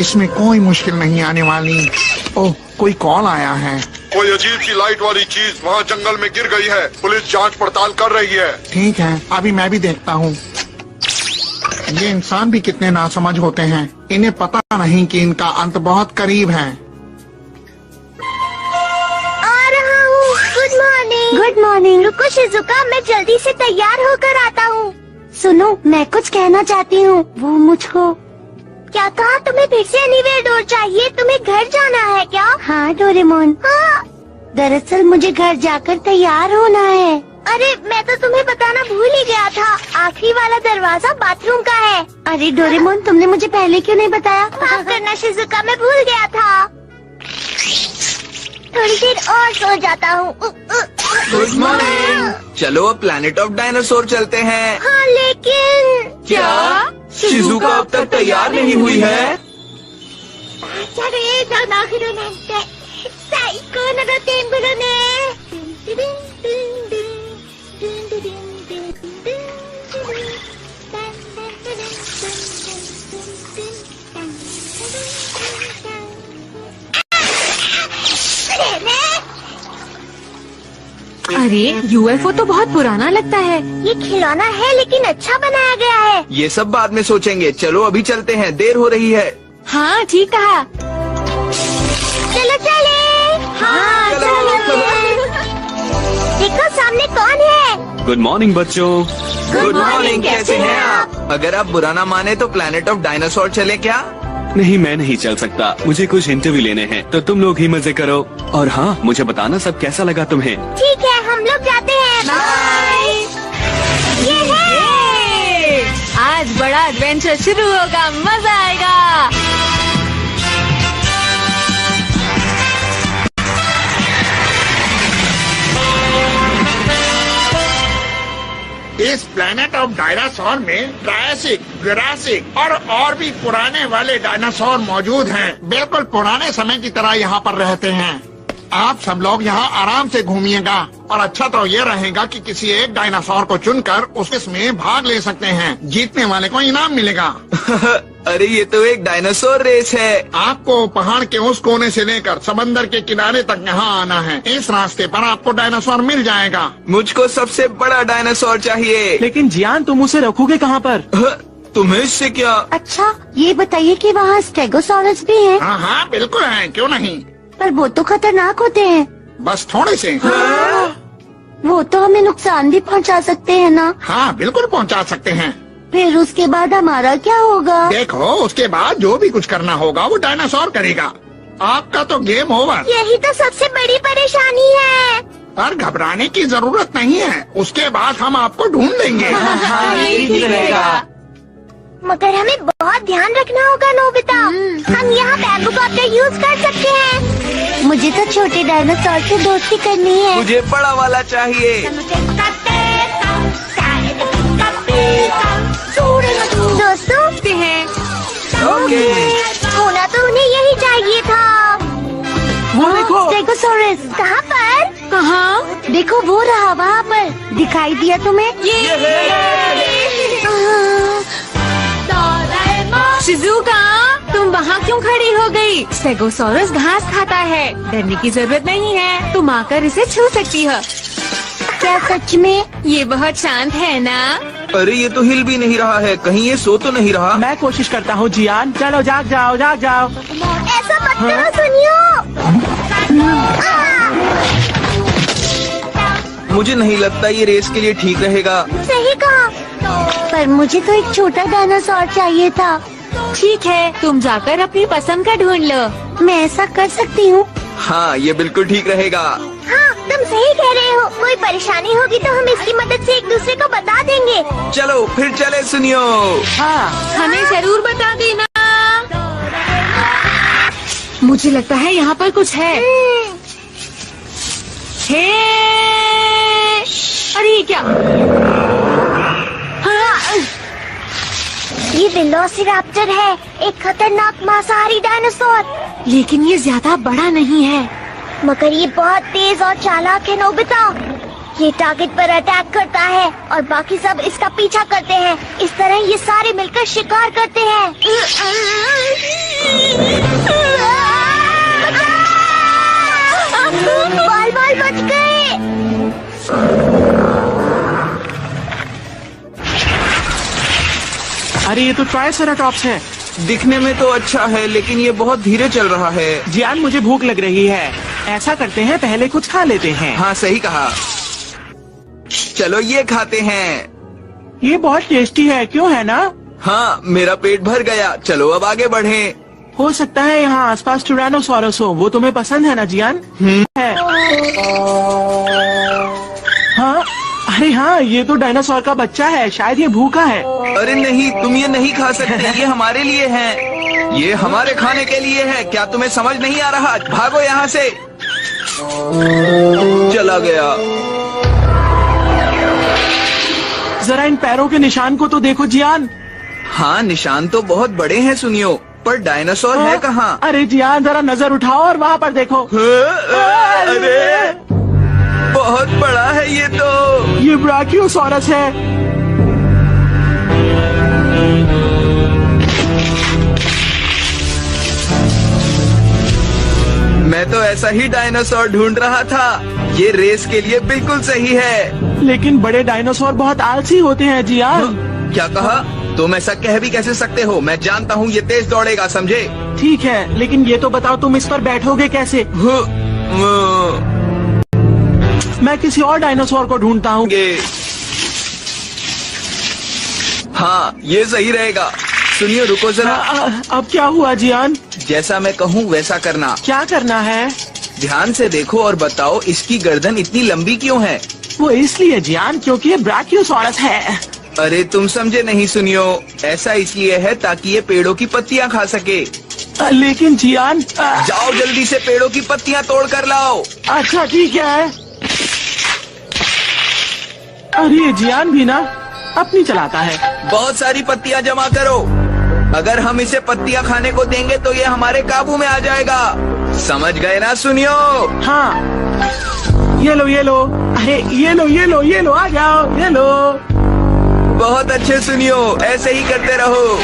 इसमें कोई मुश्किल नहीं आने वाली। ओह, कोई कॉल आया है। कोई अजीब सी लाइट वाली चीज वहाँ जंगल में गिर गई है। पुलिस जांच पड़ताल कर रही है। ठीक है, अभी मैं भी देखता हूँ। ये इंसान भी कितने नासमझ होते हैं, इन्हें पता नहीं कि इनका अंत बहुत करीब है। Good morning. रुको शिजुका, मैं जल्दी से तैयार होकर आता हूँ। सुनो, मैं कुछ कहना चाहती हूँ। वो मुझको क्या कहा? तुम्हें फिर से एनीवेयर डोर चाहिए? तुम्हें घर जाना है क्या? हाँ डोरेमोन। हाँ, दरअसल मुझे घर जाकर तैयार होना है। अरे मैं तो तुम्हें बताना भूल ही गया था। आखिरी वाला दरवाजा बाथरूम का है। अरे डोरेमोन, तुमने मुझे पहले क्यों नहीं बताया? माफ करना शिजुका, मैं भूल गया था। थोड़ी देर और सो जाता हूँ। Good morning. चलो अब प्लैनेट ऑफ डायनासोर चलते हैं। हाँ, लेकिन क्या शिजुका अब तक तैयार नहीं हुई है? अरे यूएफओ तो बहुत पुराना लगता है। ये खिलौना है लेकिन अच्छा बनाया गया है। ये सब बाद में सोचेंगे, चलो अभी चलते हैं, देर हो रही है। हाँ ठीक कहा। चलो चले। हाँ चलो। देखो सामने कौन है? गुड मॉर्निंग बच्चों। गुड मॉर्निंग, कैसे हैं आप? अगर आप बुरा ना माने तो प्लैनेट ऑफ डायनासोर चले क्या? नहीं, मैं नहीं चल सकता, मुझे कुछ इंटरव्यू लेने हैं, तो तुम लोग ही मजे करो। और हाँ, मुझे बताना सब कैसा लगा तुम्हें। ठीक है, हम लोग जाते हैं। बाय। आज बड़ा एडवेंचर शुरू होगा, मजा आएगा। इस प्लेनेट ऑफ डायनासोर में ट्रायसिक, जुरासिक और भी पुराने वाले डायनासोर मौजूद हैं। बिल्कुल पुराने समय की तरह यहाँ पर रहते हैं। आप सब लोग यहाँ आराम से घूमिएगा और अच्छा तो ये रहेगा कि किसी एक डायनासोर को चुनकर उसमें भाग ले सकते हैं। जीतने वाले को इनाम मिलेगा। अरे ये तो एक डायनासोर रेस है। आपको पहाड़ के उस कोने से लेकर समंदर के किनारे तक यहाँ आना है। इस रास्ते पर आपको डायनासोर मिल जाएगा। मुझको सबसे बड़ा डायनासोर चाहिए। लेकिन जियान, तुम उसे रखोगे कहाँ पर? तुम्हें इससे क्या? अच्छा, ये बताइए कि वहाँ स्टेगोसॉरस भी है? हाँ हाँ बिल्कुल है, क्यों नहीं। पर वो तो खतरनाक होते हैं। बस थोड़े से। वो तो हमें नुकसान भी पहुंचा सकते हैं ना? हाँ बिल्कुल पहुंचा सकते हैं। फिर उसके बाद हमारा क्या होगा? देखो, उसके बाद जो भी कुछ करना होगा वो डायनासोर करेगा। आपका तो गेम ओवर। यही तो सबसे बड़ी परेशानी है। पर घबराने की जरूरत नहीं है, उसके बाद हम आपको ढूंढ लेंगे। मगर हमें बहुत ध्यान रखना होगा नोबिता। हम यहाँ बैम्बू कॉप्टर यूज कर सकते हैं। मुझे तो छोटे डायनासोर से दोस्ती करनी है। मुझे बड़ा वाला चाहिए। दोस्तों हैं। ओके। होना तो उन्हें यही चाहिए था। वो देखो। स्टेगोसॉरस कहाँ पर? कहाँ? देखो वो रहा वहाँ पर। दिखाई दिया तुम्हें? शिजुका, तुम वहाँ क्यों खड़ी हो गई? स्टेगोसॉरस घास खाता है, डरने की जरूरत नहीं है। तुम आकर इसे छू सकती हो। क्या सच में? ये बहुत शांत है ना? अरे ये तो हिल भी नहीं रहा है, कहीं ये सो तो नहीं रहा? मैं कोशिश करता हूँ जियान। चलो जाग जाओ, जाग जाओ। ऐसा मत करो सुनियो। मुझे नहीं लगता ये रेस के लिए ठीक रहेगा। सही कहा, पर मुझे तो एक छोटा डायनासोर चाहिए था। ठीक है, तुम जाकर अपनी पसंद का ढूंढ लो। मैं ऐसा कर सकती हूँ। हाँ ये बिल्कुल ठीक रहेगा। हाँ तुम सही कह रहे हो। कोई परेशानी होगी तो हम इसकी मदद से एक दूसरे को बता देंगे। चलो फिर चले सुनियो। हाँ, हमें जरूर बता देना। मुझे लगता है यहाँ पर कुछ है। हे, अरे ये क्या? हाँ, ये वेलोसिराप्टर है, एक खतरनाक मांसाहारी डायनासोर। लेकिन ये ज्यादा बड़ा नहीं है। मगर ये बहुत तेज और चालाक है नोबिता। ये टारगेट पर अटैक करता है और बाकी सब इसका पीछा करते हैं। इस तरह ये सारे मिलकर शिकार करते हैं। बाल बाल बच गए। अरे ये तो ट्राइसेराटॉप्स है। दिखने में तो अच्छा है लेकिन ये बहुत धीरे चल रहा है। जियान, मुझे भूख लग रही है। ऐसा करते हैं, पहले कुछ खा लेते हैं। हाँ सही कहा। चलो ये खाते हैं। ये बहुत टेस्टी है, क्यों है ना? हाँ मेरा पेट भर गया। चलो अब आगे बढ़ें। हो सकता है यहाँ आसपास टायरानोसॉरस हो। वो तुम्हें पसंद है ना जियान? है। हाँ, अरे हाँ, ये तो डायनासोर का बच्चा है। शायद ये भूखा है। अरे नहीं, तुम ये नहीं खा सकते। ये हमारे लिए है। ये हमारे खाने के लिए है। क्या तुम्हें समझ नहीं आ रहा? भागो यहाँ से। चला गया। जरा इन पैरों के निशान को तो देखो जियान। हाँ निशान तो बहुत बड़े हैं सुनियो, पर डायनासोर है कहाँ? अरे जियान, जरा नजर उठाओ और वहाँ पर देखो। अरे बहुत बड़ा है ये तो। ये ब्राकियोसॉरस है। मैं तो ऐसा ही डायनासोर ढूंढ रहा था। ये रेस के लिए बिल्कुल सही है। लेकिन बड़े डायनासोर बहुत आलसी होते हैं जियान। क्या कहा? तुम ऐसा कह भी कैसे सकते हो? मैं जानता हूँ ये तेज दौड़ेगा, समझे? ठीक है, लेकिन ये तो बताओ तुम इस पर बैठोगे कैसे? मैं किसी और डायनासोर को ढूंढता हूँ। हाँ ये सही रहेगा। सुनिए रुको जरा। अब क्या हुआ जियान? जैसा मैं कहूँ वैसा करना। क्या करना है? ध्यान से देखो और बताओ इसकी गर्दन इतनी लंबी क्यों है? वो इसलिए जियान क्योंकि ये ब्राकियोसॉरस है। अरे तुम समझे नहीं सुनियो, ऐसा इसलिए है ताकि ये पेड़ों की पत्तियां खा सके। लेकिन जियान जाओ जल्दी से पेड़ों की पत्तियां तोड़ कर लाओ। अच्छा ठीक है। अरे ये जियान भी ना अपनी चलाता है। बहुत सारी पत्तियां जमा करो। अगर हम इसे पत्तियां खाने को देंगे तो ये हमारे काबू में आ जाएगा। समझ गए ना सुनियो? हाँ, ये लो ये लो। अरे ये लो ये लो ये लो, आ जाओ, ये लो। बहुत अच्छे सुनियो, ऐसे ही करते रहो।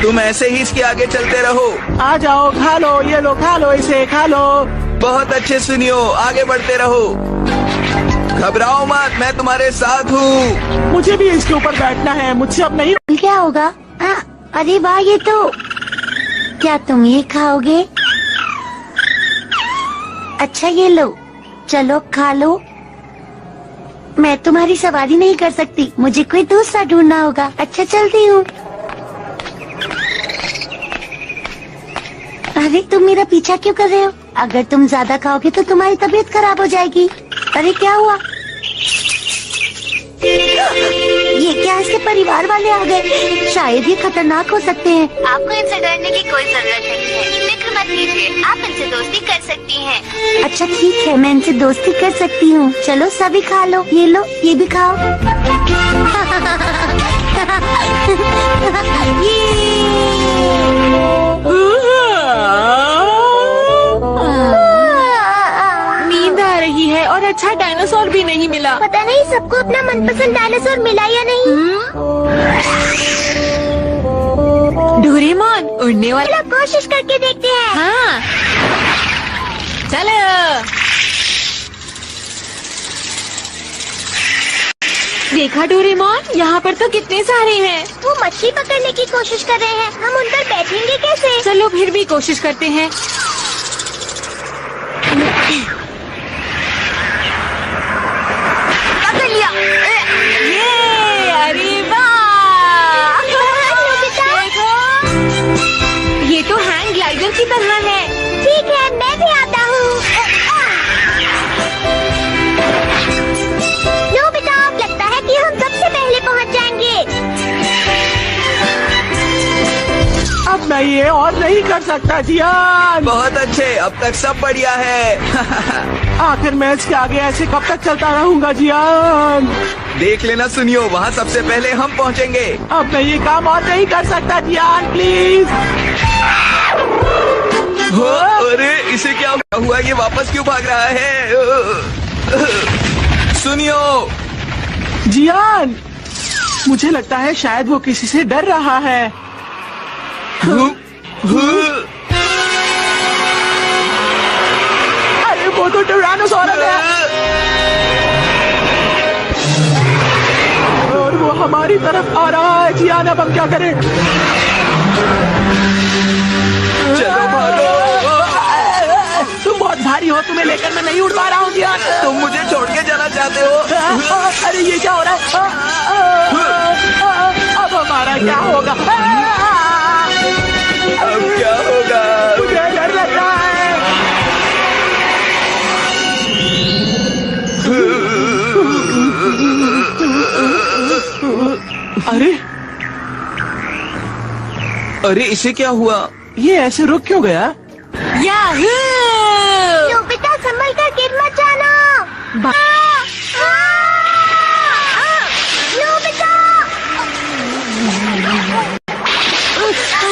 तुम ऐसे ही इसके आगे चलते रहो। आ जाओ, खा लो, ये लो, खा लो, इसे खा लो। बहुत अच्छे सुनियो, आगे बढ़ते रहो। घबराओ मत, मैं तुम्हारे साथ हूँ। मुझे भी इसके ऊपर बैठना है, मुझसे अब नहीं। क्या होगा? अरे वाह, ये तो, क्या तुम ये खाओगे? अच्छा ये लो, चलो खा लो। मैं तुम्हारी सवारी नहीं कर सकती, मुझे कोई दूसरा ढूंढना होगा। अच्छा चलती हूँ। अरे तुम मेरा पीछा क्यों कर रहे हो? अगर तुम ज्यादा खाओगे तो तुम्हारी तबीयत खराब हो जाएगी। अरे क्या हुआ? ये क्या, इसके परिवार वाले आ गए? शायद ये खतरनाक हो सकते हैं। आपको इनसे डरने की कोई जरूरत नहीं है, फिक्र मत कीजिए, आप इनसे दोस्ती कर सकती हैं। अच्छा ठीक है, मैं इनसे दोस्ती कर सकती हूँ। चलो सभी खा लो, ये लो, ये भी खाओ। नींद आ रही है और अच्छा डायनासोर भी नहीं मिला। पता नहीं सबको अपना मनपसंद डायनासोर मिला या नहीं। डोरेमोन उड़ने वाला, कोशिश करके देखते हैं। हाँ चलो। देखा डोरेमोन, यहाँ पर तो कितने सारे हैं। वो मछली पकड़ने की कोशिश कर रहे हैं, हम उन पर बैठेंगे कैसे? चलो फिर भी कोशिश करते हैं। पकड़ लिया। ये अरे वाह, देखो ये तो हैंग ग्लाइडर की तरह है। ठीक है, मैं भी आता हूँ। नोबिता, लगता है कि हम सबसे पहले पहुँच जाएंगे। अब मैं ये और नहीं कर सकता जियान। बहुत अच्छे, अब तक सब बढ़िया है। आखिर मैं इसके आगे ऐसे कब तक चलता रहूंगा जियान? देख लेना सुनियो, वहाँ सबसे पहले हम पहुँचेंगे। अब मैं ये काम और नहीं कर सकता जियान, प्लीज। अरे इसे क्या हुआ? ये वापस क्यों भाग रहा है? सुनियो जियान, मुझे लगता है शायद वो किसी से डर रहा है। अरे वो तो टायरानोसॉरस है और वो हमारी तरफ आ रहा है। जियान, अब हम क्या करें? चलो भागो। तुम बहुत भारी हो, तुम्हें लेकर मैं नहीं उड़ पा रहा हूँ जियान। तुम मुझे छोड़ के जाना चाहते हो? अरे ये क्या हो रहा है? अब हमारा क्या होगा? अब क्या होगा? मुझे डर लग रहा है। अरे इसे क्या हुआ? ये ऐसे रुक क्यों गया? याहू! नोबिता, संभल कर गिर मत जाना। नोबिता!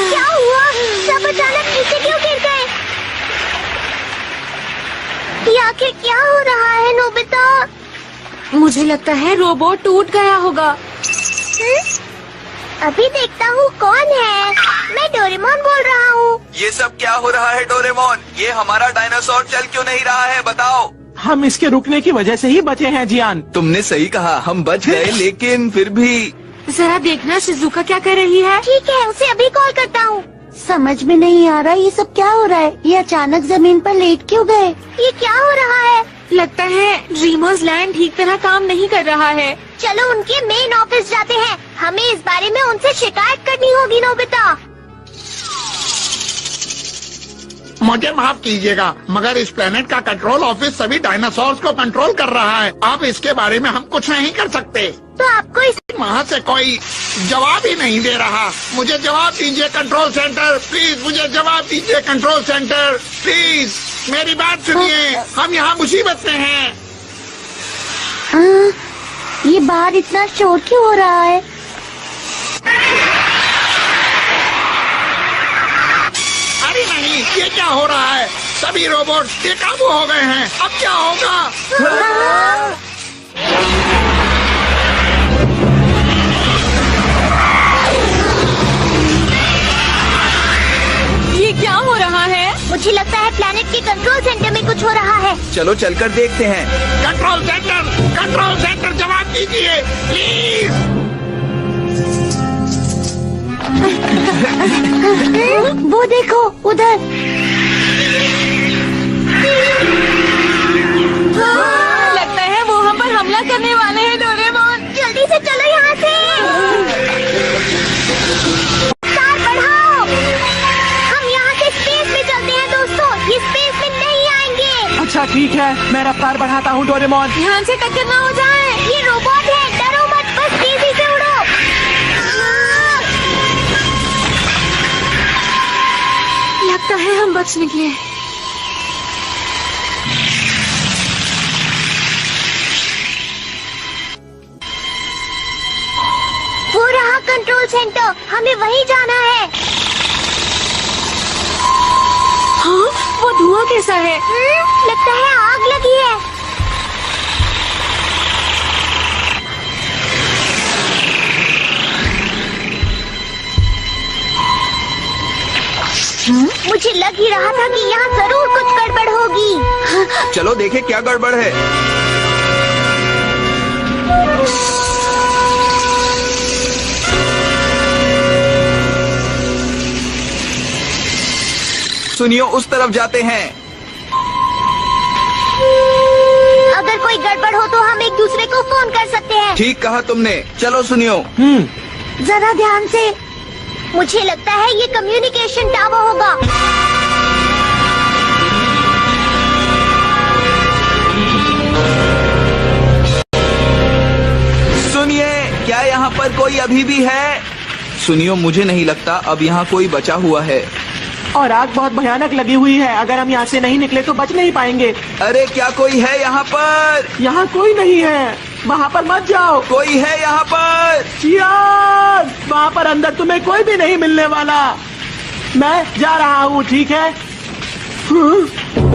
क्या हुआ? सब अचानक नीचे क्यों गिर गए? ये आखिर क्या हो रहा है नोबिता? मुझे लगता है रोबोट टूट गया होगा। अभी देखता हूँ कौन है। मैं डोरेमोन बोल रहा हूँ। ये सब क्या हो रहा है डोरेमोन? ये हमारा डायनासोर चल क्यों नहीं रहा है, बताओ। हम इसके रुकने की वजह से ही बचे हैं जियान। तुमने सही कहा, हम बच गए, लेकिन फिर भी। जरा देखना शिजुका क्या कर रही है। ठीक है, उसे अभी कॉल करता हूँ। समझ में नहीं आ रहा ये सब क्या हो रहा है। ये अचानक जमीन पर लेट क्यों गए? ये क्या हो रहा है? लगता है ड्रीमर्स लैंड ठीक तरह काम नहीं कर रहा है। चलो उनके मेन ऑफिस जाते हैं। हमें इस बारे में उनसे शिकायत करनी होगी नोबिता। मुझे माफ कीजिएगा, मगर इस प्लेनेट का कंट्रोल ऑफिस सभी डायनासोर्स को कंट्रोल कर रहा है। अब इसके बारे में हम कुछ नहीं कर सकते। तो आपको इस वहाँ से कोई जवाब ही नहीं दे रहा। मुझे जवाब दीजिए कंट्रोल सेंटर, प्लीज मुझे जवाब दीजिए कंट्रोल सेंटर, प्लीज मेरी बात सुनिए। हम यहाँ मुसीबत में हैं। ये बाहर इतना शोर क्यों हो रहा है? अरे नहीं, ये क्या हो रहा है? सभी रोबोट बेकाबू हो गए हैं। अब क्या होगा? ये क्या हो रहा है? मुझे लगता है प्लैनेट के कंट्रोल सेंटर में कुछ हो रहा है। चलो चलकर देखते हैं। कंट्रोल सेंटर जवाब दीजिए प्लीज। वो देखो उधर। लगता है वो हम पर हमला करने वाले हैं डोरेमोन। जल्दी से चलो यहाँ से। रफ्तार बढ़ाओ। हम यहाँ से स्पेस में चलते हैं दोस्तों। ये स्पेस में नहीं आएंगे। अच्छा ठीक है, मैं रफ्तार बढ़ाता हूँ डोरेमोन। ध्यान से टक्कर ना हो जाए। ये रोबोट है, डरो मत, बस तेजी से उड़ो। लगता है हम बच निकले। वो रहा कंट्रोल सेंटर, हमें वहीं जाना है। हाँ, वो धुआं कैसा है? लगता है आग लगी है। मुझे लग ही रहा था कि यहाँ जरूर कुछ गड़बड़ होगी। चलो देखे क्या गड़बड़ है। सुनियो, उस तरफ जाते हैं। अगर कोई गड़बड़ हो तो हम एक दूसरे को फोन कर सकते हैं। ठीक कहा तुमने। चलो सुनियो। जरा ध्यान से। मुझे लगता है ये कम्युनिकेशन टावर होगा। सुनिए, क्या यहाँ पर कोई अभी भी है? सुनियो, मुझे नहीं लगता अब यहाँ कोई बचा हुआ है। और आग बहुत भयानक लगी हुई है। अगर हम यहाँ से नहीं निकले तो बच नहीं पाएंगे। अरे क्या कोई है यहाँ पर? यहाँ कोई नहीं है। वहाँ पर मत जाओ। कोई है यहाँ पर? चियान, वहाँ पर अंदर तुम्हें कोई भी नहीं मिलने वाला। मैं जा रहा हूँ, ठीक है?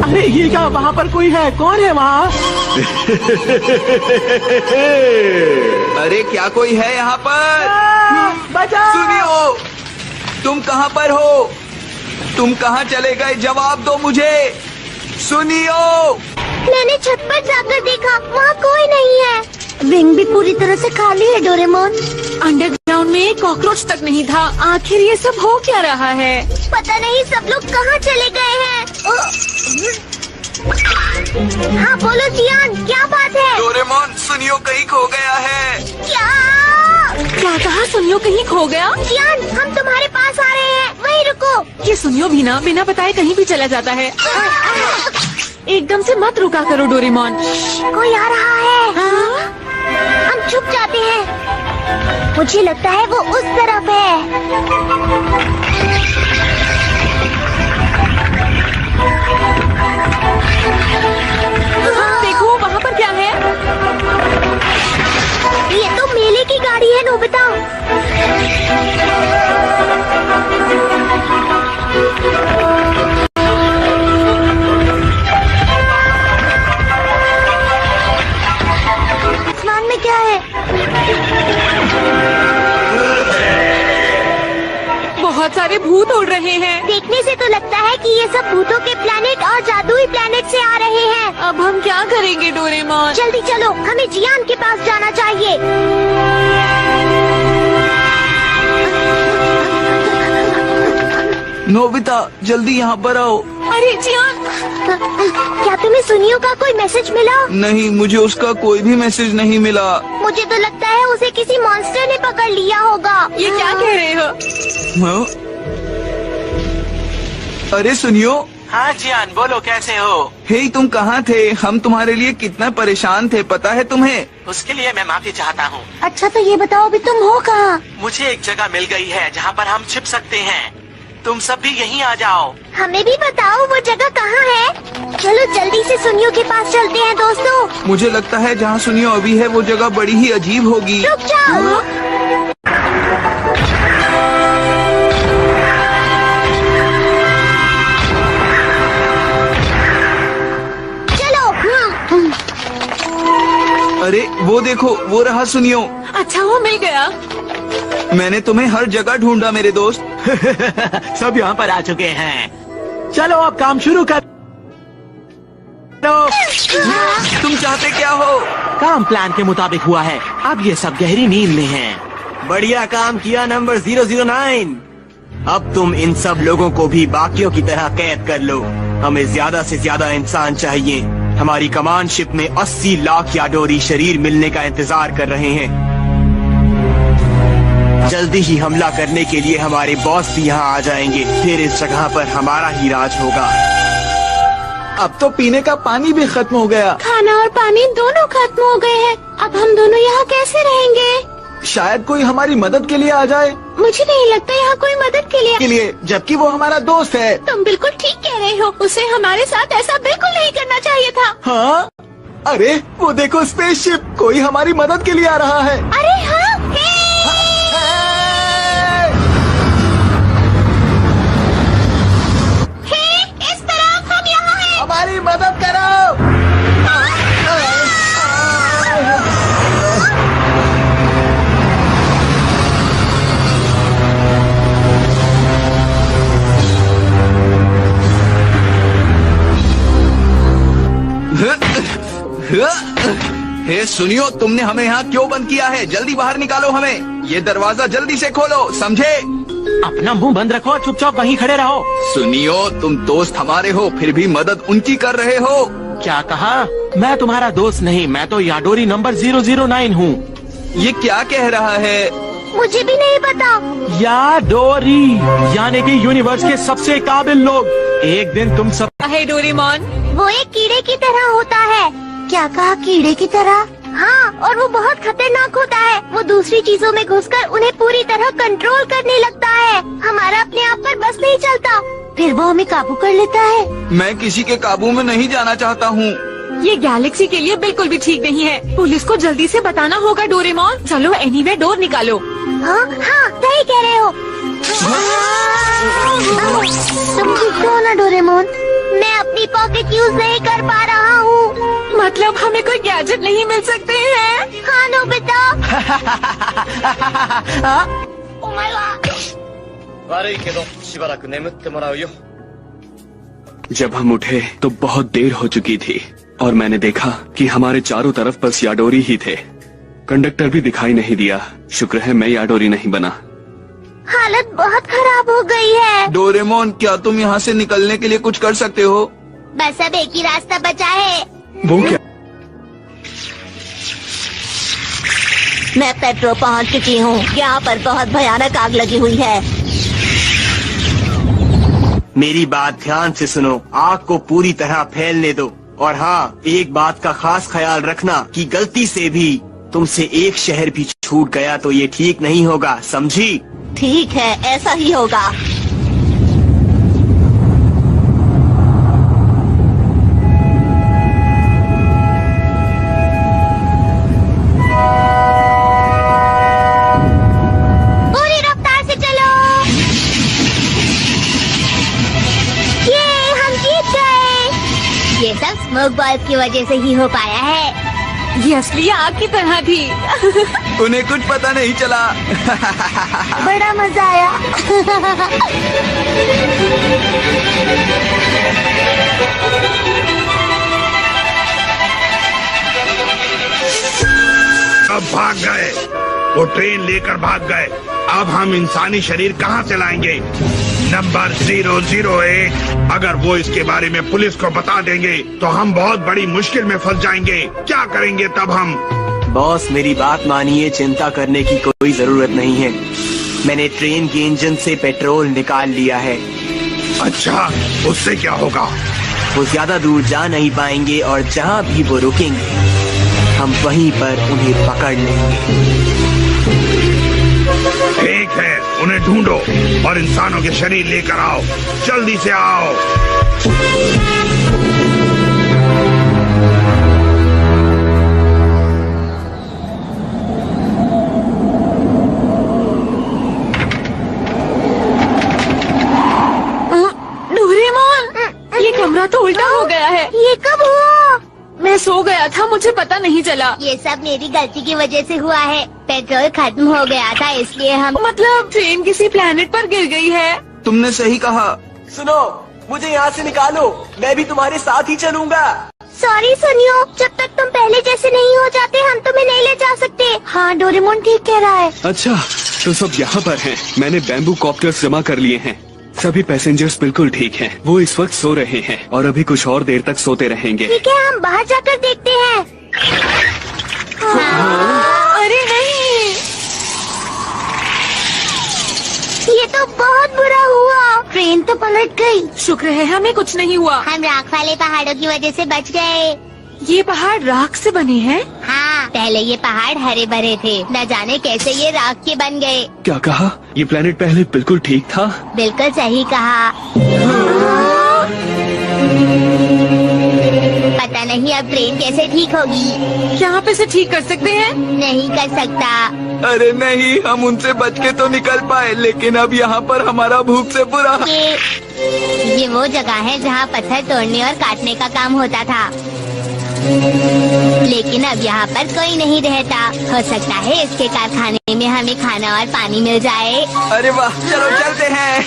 अरे ये क्या, वहाँ पर कोई है? कौन है वहाँ? अरे क्या कोई है यहाँ पर? बचाओ! सुनियो, तुम कहाँ पर हो? तुम कहाँ चले गए? जवाब दो मुझे। सुनियो। मैंने छत पर जाकर देखा, वहाँ कोई नहीं है। विंग भी पूरी तरह से खाली है डोरेमोन। अंडरग्राउंड में एक कॉकरोच तक नहीं था। आखिर ये सब हो क्या रहा है? पता नहीं, सब लोग कहाँ चले गए हैं। हाँ बोलो जियान, क्या बात है? डोरेमोन, सुनियो कहीं खो गया है। क्या कहा? सुनियो कहीं खो गया? जियान, हम तुम्हारे पास आ रहे हैं, वहीं रुको। ये सुनियो भी ना बिना बताए कहीं भी चला जाता है। एकदम से मत रुका करो डोरेमोन। कोई आ रहा है। हाँ? हम छुप जाते हैं। मुझे लगता है वो उस तरफ है। देखो वहाँ पर क्या है? ये तो मेले की गाड़ी है नोबिता। आसमान में क्या है? बहुत सारे भूत उड़ रहे हैं। देखने से तो लगता है कि ये सब भूतों के प्लेनेट और जादुई प्लेनेट से आ रहे हैं। अब हम क्या करेंगे डोरेमोन? जल्दी चलो, हमें जियान के पास जाना चाहिए। नोबिता, जल्दी यहाँ पर आओ। अरे जियान, क्या तुम्हें सुनियो का कोई मैसेज मिला? नहीं, मुझे उसका कोई भी मैसेज नहीं मिला। मुझे तो लगता है उसे किसी मॉन्स्टर ने पकड़ लिया होगा। ये क्या कह रहे हो? हाँ? अरे सुनियो, हाँ जियान, बोलो कैसे हो? हे तुम कहाँ थे? हम तुम्हारे लिए कितना परेशान थे, पता है तुम्हें? उसके लिए मैं माफी चाहता हूँ। अच्छा तो ये बताओ अभी तुम हो कहाँ? मुझे एक जगह मिल गई है जहाँ पर हम छिप सकते हैं। तुम सब भी यहीं आ जाओ। हमें भी बताओ वो जगह कहाँ है। चलो जल्दी से सुनियो के पास चलते हैं दोस्तों। मुझे लगता है जहाँ सुनियो अभी है वो जगह बड़ी ही अजीब होगी। रुक जाओ। अरे वो देखो, वो रहा सुनियो। अच्छा वो मिल गया। मैंने तुम्हें हर जगह ढूंढा मेरे दोस्त। सब यहाँ पर आ चुके हैं। चलो अब काम शुरू कर। तुम चाहते क्या हो? काम प्लान के मुताबिक हुआ है। अब ये सब गहरी नींद में हैं। बढ़िया काम किया नंबर 009। अब तुम इन सब लोगों को भी बाकियों की तरह कैद कर लो। हमें ज्यादा से ज्यादा इंसान चाहिए। हमारी कमान शिप में 80 लाख याडोरी शरीर मिलने का इंतजार कर रहे हैं। जल्दी ही हमला करने के लिए हमारे बॉस भी यहाँ आ जाएंगे। फिर इस जगह पर हमारा ही राज होगा। अब तो पीने का पानी भी खत्म हो गया। खाना और पानी दोनों खत्म हो गए हैं। अब हम दोनों यहाँ कैसे रहेंगे? शायद कोई हमारी मदद के लिए आ जाए। मुझे नहीं लगता यहाँ कोई मदद के लिए जबकि वो हमारा दोस्त है। तुम बिल्कुल ठीक कह रहे हो। उसे हमारे साथ ऐसा बिल्कुल नहीं करना चाहिए था। हाँ? अरे वो देखो स्पेसशिप, कोई हमारी मदद के लिए आ रहा है। अरे हाँ, इस तरफ हम यहाँ हैं। हमारी मदद करो। हे सुनियो, तुमने हमें यहाँ क्यों बंद किया है? जल्दी बाहर निकालो हमें। ये दरवाजा जल्दी से खोलो, समझे? अपना मुंह बंद रखो, चुपचाप वहीं खड़े रहो। सुनियो, तुम दोस्त हमारे हो, फिर भी मदद उनकी कर रहे हो। क्या कहा? मैं तुम्हारा दोस्त नहीं, मैं तो याडोरी नंबर 009 हूँ। ये क्या कह रहा है? मुझे भी नहीं पता। याडोरी यानी कि यूनिवर्स के सबसे काबिल लोग। एक दिन तुम सब है डोरेमोन। वो एक कीड़े की तरह होता है। क्या कहा? कीड़े की तरह? हाँ, और वो बहुत खतरनाक होता है। वो दूसरी चीजों में घुसकर उन्हें पूरी तरह कंट्रोल करने लगता है। हमारा अपने आप पर बस नहीं चलता, फिर वो हमें काबू कर लेता है। मैं किसी के काबू में नहीं जाना चाहता हूँ। ये गैलेक्सी के लिए बिल्कुल भी ठीक नहीं है। पुलिस को जल्दी से बताना होगा डोरेमोन। चलो एनीवे डोर निकालो। हाँ हाँ, सही कह रहे हो। तुम ठीक हो ना डोरेमोन? मैं अपनी पॉकेट यूज नहीं कर पा रहा हूँ। मतलब हमें कोई गैजेट नहीं मिल सकते हैं? हाँ नोबिता। जब हम उठे तो बहुत देर हो चुकी थी और मैंने देखा कि हमारे चारों तरफ बस याडोरी ही थे। कंडक्टर भी दिखाई नहीं दिया। शुक्र है मैं याडोरी नहीं बना। हालत बहुत खराब हो गई है। डोरेमोन, क्या तुम यहाँ से निकलने के लिए कुछ कर सकते हो? बस अब एक ही रास्ता बचा है। वो क्या? मैं पेट्रो पहुंच चुकी हूँ। यहाँ पर बहुत भयानक आग लगी हुई है। मेरी बात ध्यान से सुनो। आग को पूरी तरह फैलने दो। और हाँ, एक बात का खास ख्याल रखना कि गलती से भी तुमसे एक शहर भी छूट गया तो ये ठीक नहीं होगा, समझी? ठीक है, ऐसा ही होगा। पूरी रफ्तार से चलो। ये हम जीत गए। ये सब स्मोक बॉल्ब की वजह से ही हो पाया है। ये असली आग की तरह थी। उन्हें कुछ पता नहीं चला। बड़ा मजा आया। अब भाग गए, वो ट्रेन लेकर भाग गए। अब हम इंसानी शरीर कहाँ से लाएंगे? नंबर 008। अगर वो इसके बारे में पुलिस को बता देंगे तो हम बहुत बड़ी मुश्किल में फंस जाएंगे। क्या करेंगे तब हम? बॉस, मेरी बात मानिए, चिंता करने की कोई जरूरत नहीं है। मैंने ट्रेन के इंजन से पेट्रोल निकाल लिया है। अच्छा, उससे क्या होगा? वो ज्यादा दूर जा नहीं पाएंगे और जहाँ भी वो रुकेंगे हम वहीं पर उन्हें पकड़ लेंगे। ठीक है, उन्हें ढूंढो और इंसानों के शरीर लेकर आओ। जल्दी से आओ। ये कमरा तो उल्टा हो गया है। ये कब हुआ? मैं सो गया था, मुझे पता नहीं चला। ये सब मेरी गलती की वजह से हुआ है। पेट्रोल खत्म हो गया था इसलिए हम मतलब ट्रेन किसी प्लेनेट पर गिर गई है। तुमने सही कहा। सुनो, मुझे यहाँ से निकालो, मैं भी तुम्हारे साथ ही चलूंगा। सॉरी सुनियो, जब तक तुम पहले जैसे नहीं हो जाते हम तुम्हें नहीं ले जा सकते। हाँ डोरेमोन ठीक कह रहा है। अच्छा, तो सब यहाँ पर हैं। मैंने बैम्बू कॉप्टर्स जमा कर लिए हैं। सभी पैसेंजर्स बिल्कुल ठीक हैं। वो इस वक्त सो रहे हैं और अभी कुछ और देर तक सोते रहेंगे। ठीक है, हम बाहर जाकर देखते हैं। अरे नहीं, ये तो बहुत बुरा हुआ। ट्रेन तो पलट गई। शुक्र है हमें कुछ नहीं हुआ। हम राख वाले पहाड़ों की वजह से बच गए। ये पहाड़ राख से बने हैं? हाँ, पहले ये पहाड़ हरे भरे थे, न जाने कैसे ये राख के बन गए। क्या कहा? ये प्लेनेट पहले बिल्कुल ठीक था? बिल्कुल सही कहा। पता नहीं अब ट्रेन कैसे ठीक होगी। क्या आप इसे ठीक कर सकते हैं? नहीं कर सकता। अरे नहीं, हम उनसे बच के तो निकल पाए, लेकिन अब यहाँ पर हमारा भूख से बुरा। ये वो जगह है जहाँ पत्थर तोड़ने और काटने का काम होता था, लेकिन अब यहाँ पर कोई नहीं रहता। हो सकता है इसके कारखाने में हमें खाना और पानी मिल जाए। अरे वाह, चलो चलते हैं।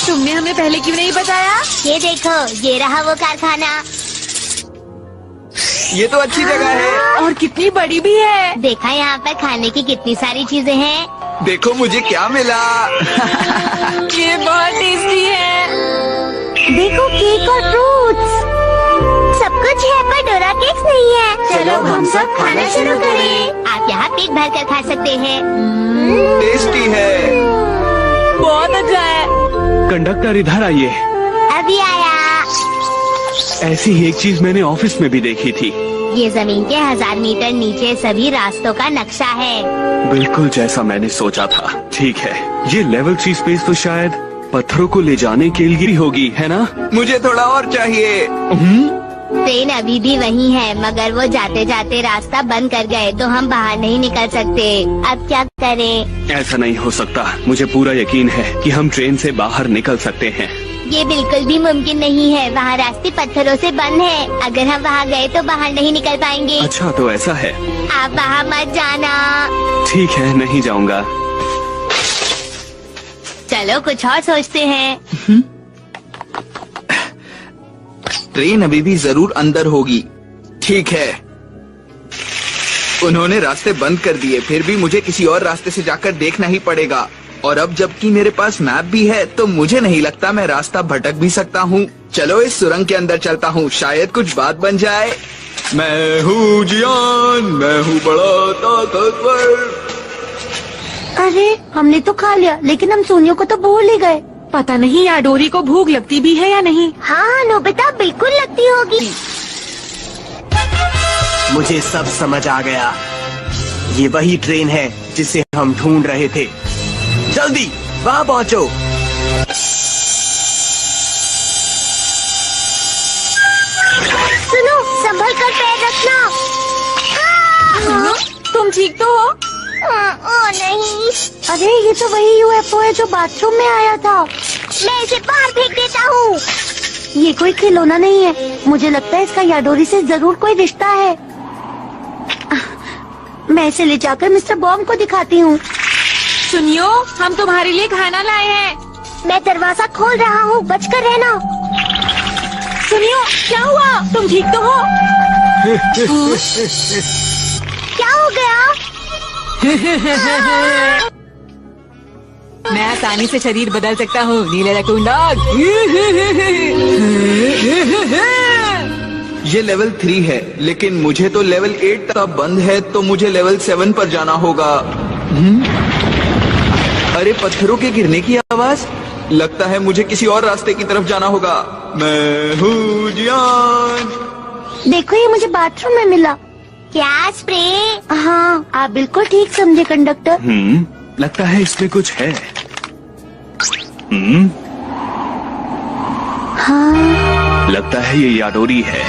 तुमने हमें पहले क्यों नहीं बताया? ये देखो, ये रहा वो कारखाना। ये तो अच्छी जगह है और कितनी बड़ी भी है। देखा यहाँ पर खाने की कितनी सारी चीजें हैं। देखो मुझे क्या मिला। ये बहुत टेस्टी है। देखो केक और फ्रूट्स, सब कुछ है पर डोरा केक्स नहीं है। चलो हम सब खाना शुरू करें। आप यहाँ पेट भर कर खा सकते हैं। टेस्टी है। बहुत अच्छा है। कंडक्टर इधर आइए। अभी आया। ऐसी ही एक चीज मैंने ऑफिस में भी देखी थी। ये जमीन के 1000 मीटर नीचे सभी रास्तों का नक्शा है। बिल्कुल जैसा मैंने सोचा था। ठीक है, ये लेवल 3 स्पेस तो शायद पत्थरों को ले जाने के लिए होगी, है ना? मुझे थोड़ा और चाहिए। ट्रेन अभी भी वही है, मगर वो जाते जाते रास्ता बंद कर गए तो हम बाहर नहीं निकल सकते। अब क्या करें? ऐसा नहीं हो सकता। मुझे पूरा यकीन है कि हम ट्रेन से बाहर निकल सकते हैं। ये बिल्कुल भी मुमकिन नहीं है। वहाँ रास्ते पत्थरों से बंद है। अगर हम वहाँ गए तो बाहर नहीं निकल पाएंगे। अच्छा, तो ऐसा है। आप वहाँ मत जाना। ठीक है, नहीं जाऊँगा। चलो कुछ और सोचते हैं। ट्रेन अभी भी जरूर अंदर होगी। ठीक है, उन्होंने रास्ते बंद कर दिए, फिर भी मुझे किसी और रास्ते से जाकर देखना ही पड़ेगा। और अब जबकि मेरे पास मैप भी है तो मुझे नहीं लगता मैं रास्ता भटक भी सकता हूँ। चलो इस सुरंग के अंदर चलता हूँ, शायद कुछ बात बन जाए। मैं हूँ जियान, मैं हूँ बड़ा ताकतवर। अरे हमने तो खा लिया, लेकिन हम सोनियो को तो भूल ही गए। पता नहीं यार डोरी को भूख लगती भी है या नहीं। हाँ नोबिता, बिल्कुल लगती होगी। मुझे सब समझ आ गया। ये वही ट्रेन है जिसे हम ढूंढ रहे थे। जल्दी वहाँ पहुँचो। सुनो, संभल कर पैर रखना। तुम ठीक तो हो? ओ नहीं। अरे ये तो वही यूएफओ है जो बाथरूम में आया था। मैं इसे बाहर फेंक देता हूँ। ये कोई खिलौना नहीं है। मुझे लगता है इसका याडोरी से जरूर कोई रिश्ता है। मैं इसे ले जाकर मिस्टर बॉम्ब को दिखाती हूँ। सुनियो, हम तुम्हारे लिए खाना लाए हैं। मैं दरवाजा खोल रहा हूँ, बचकर रहना। सुनियो, क्या हुआ? तुम ठीक तो हो? क्या हो गया? मैं आसानी से शरीर बदल सकता हूँ। नीले रकून डॉग। ये लेवल 3 है, लेकिन मुझे तो लेवल 8 तक बंद है, तो मुझे लेवल 7 पर जाना होगा। अरे पत्थरों के गिरने की आवाज। लगता है मुझे किसी और रास्ते की तरफ जाना होगा। मैं हूँ जियान। देखो ये मुझे बाथरूम में मिला। क्या स्प्रे? हाँ, आप बिल्कुल ठीक समझे कंडक्टर। लगता है इसमें कुछ है। हाँ। लगता है ये याडोरी है।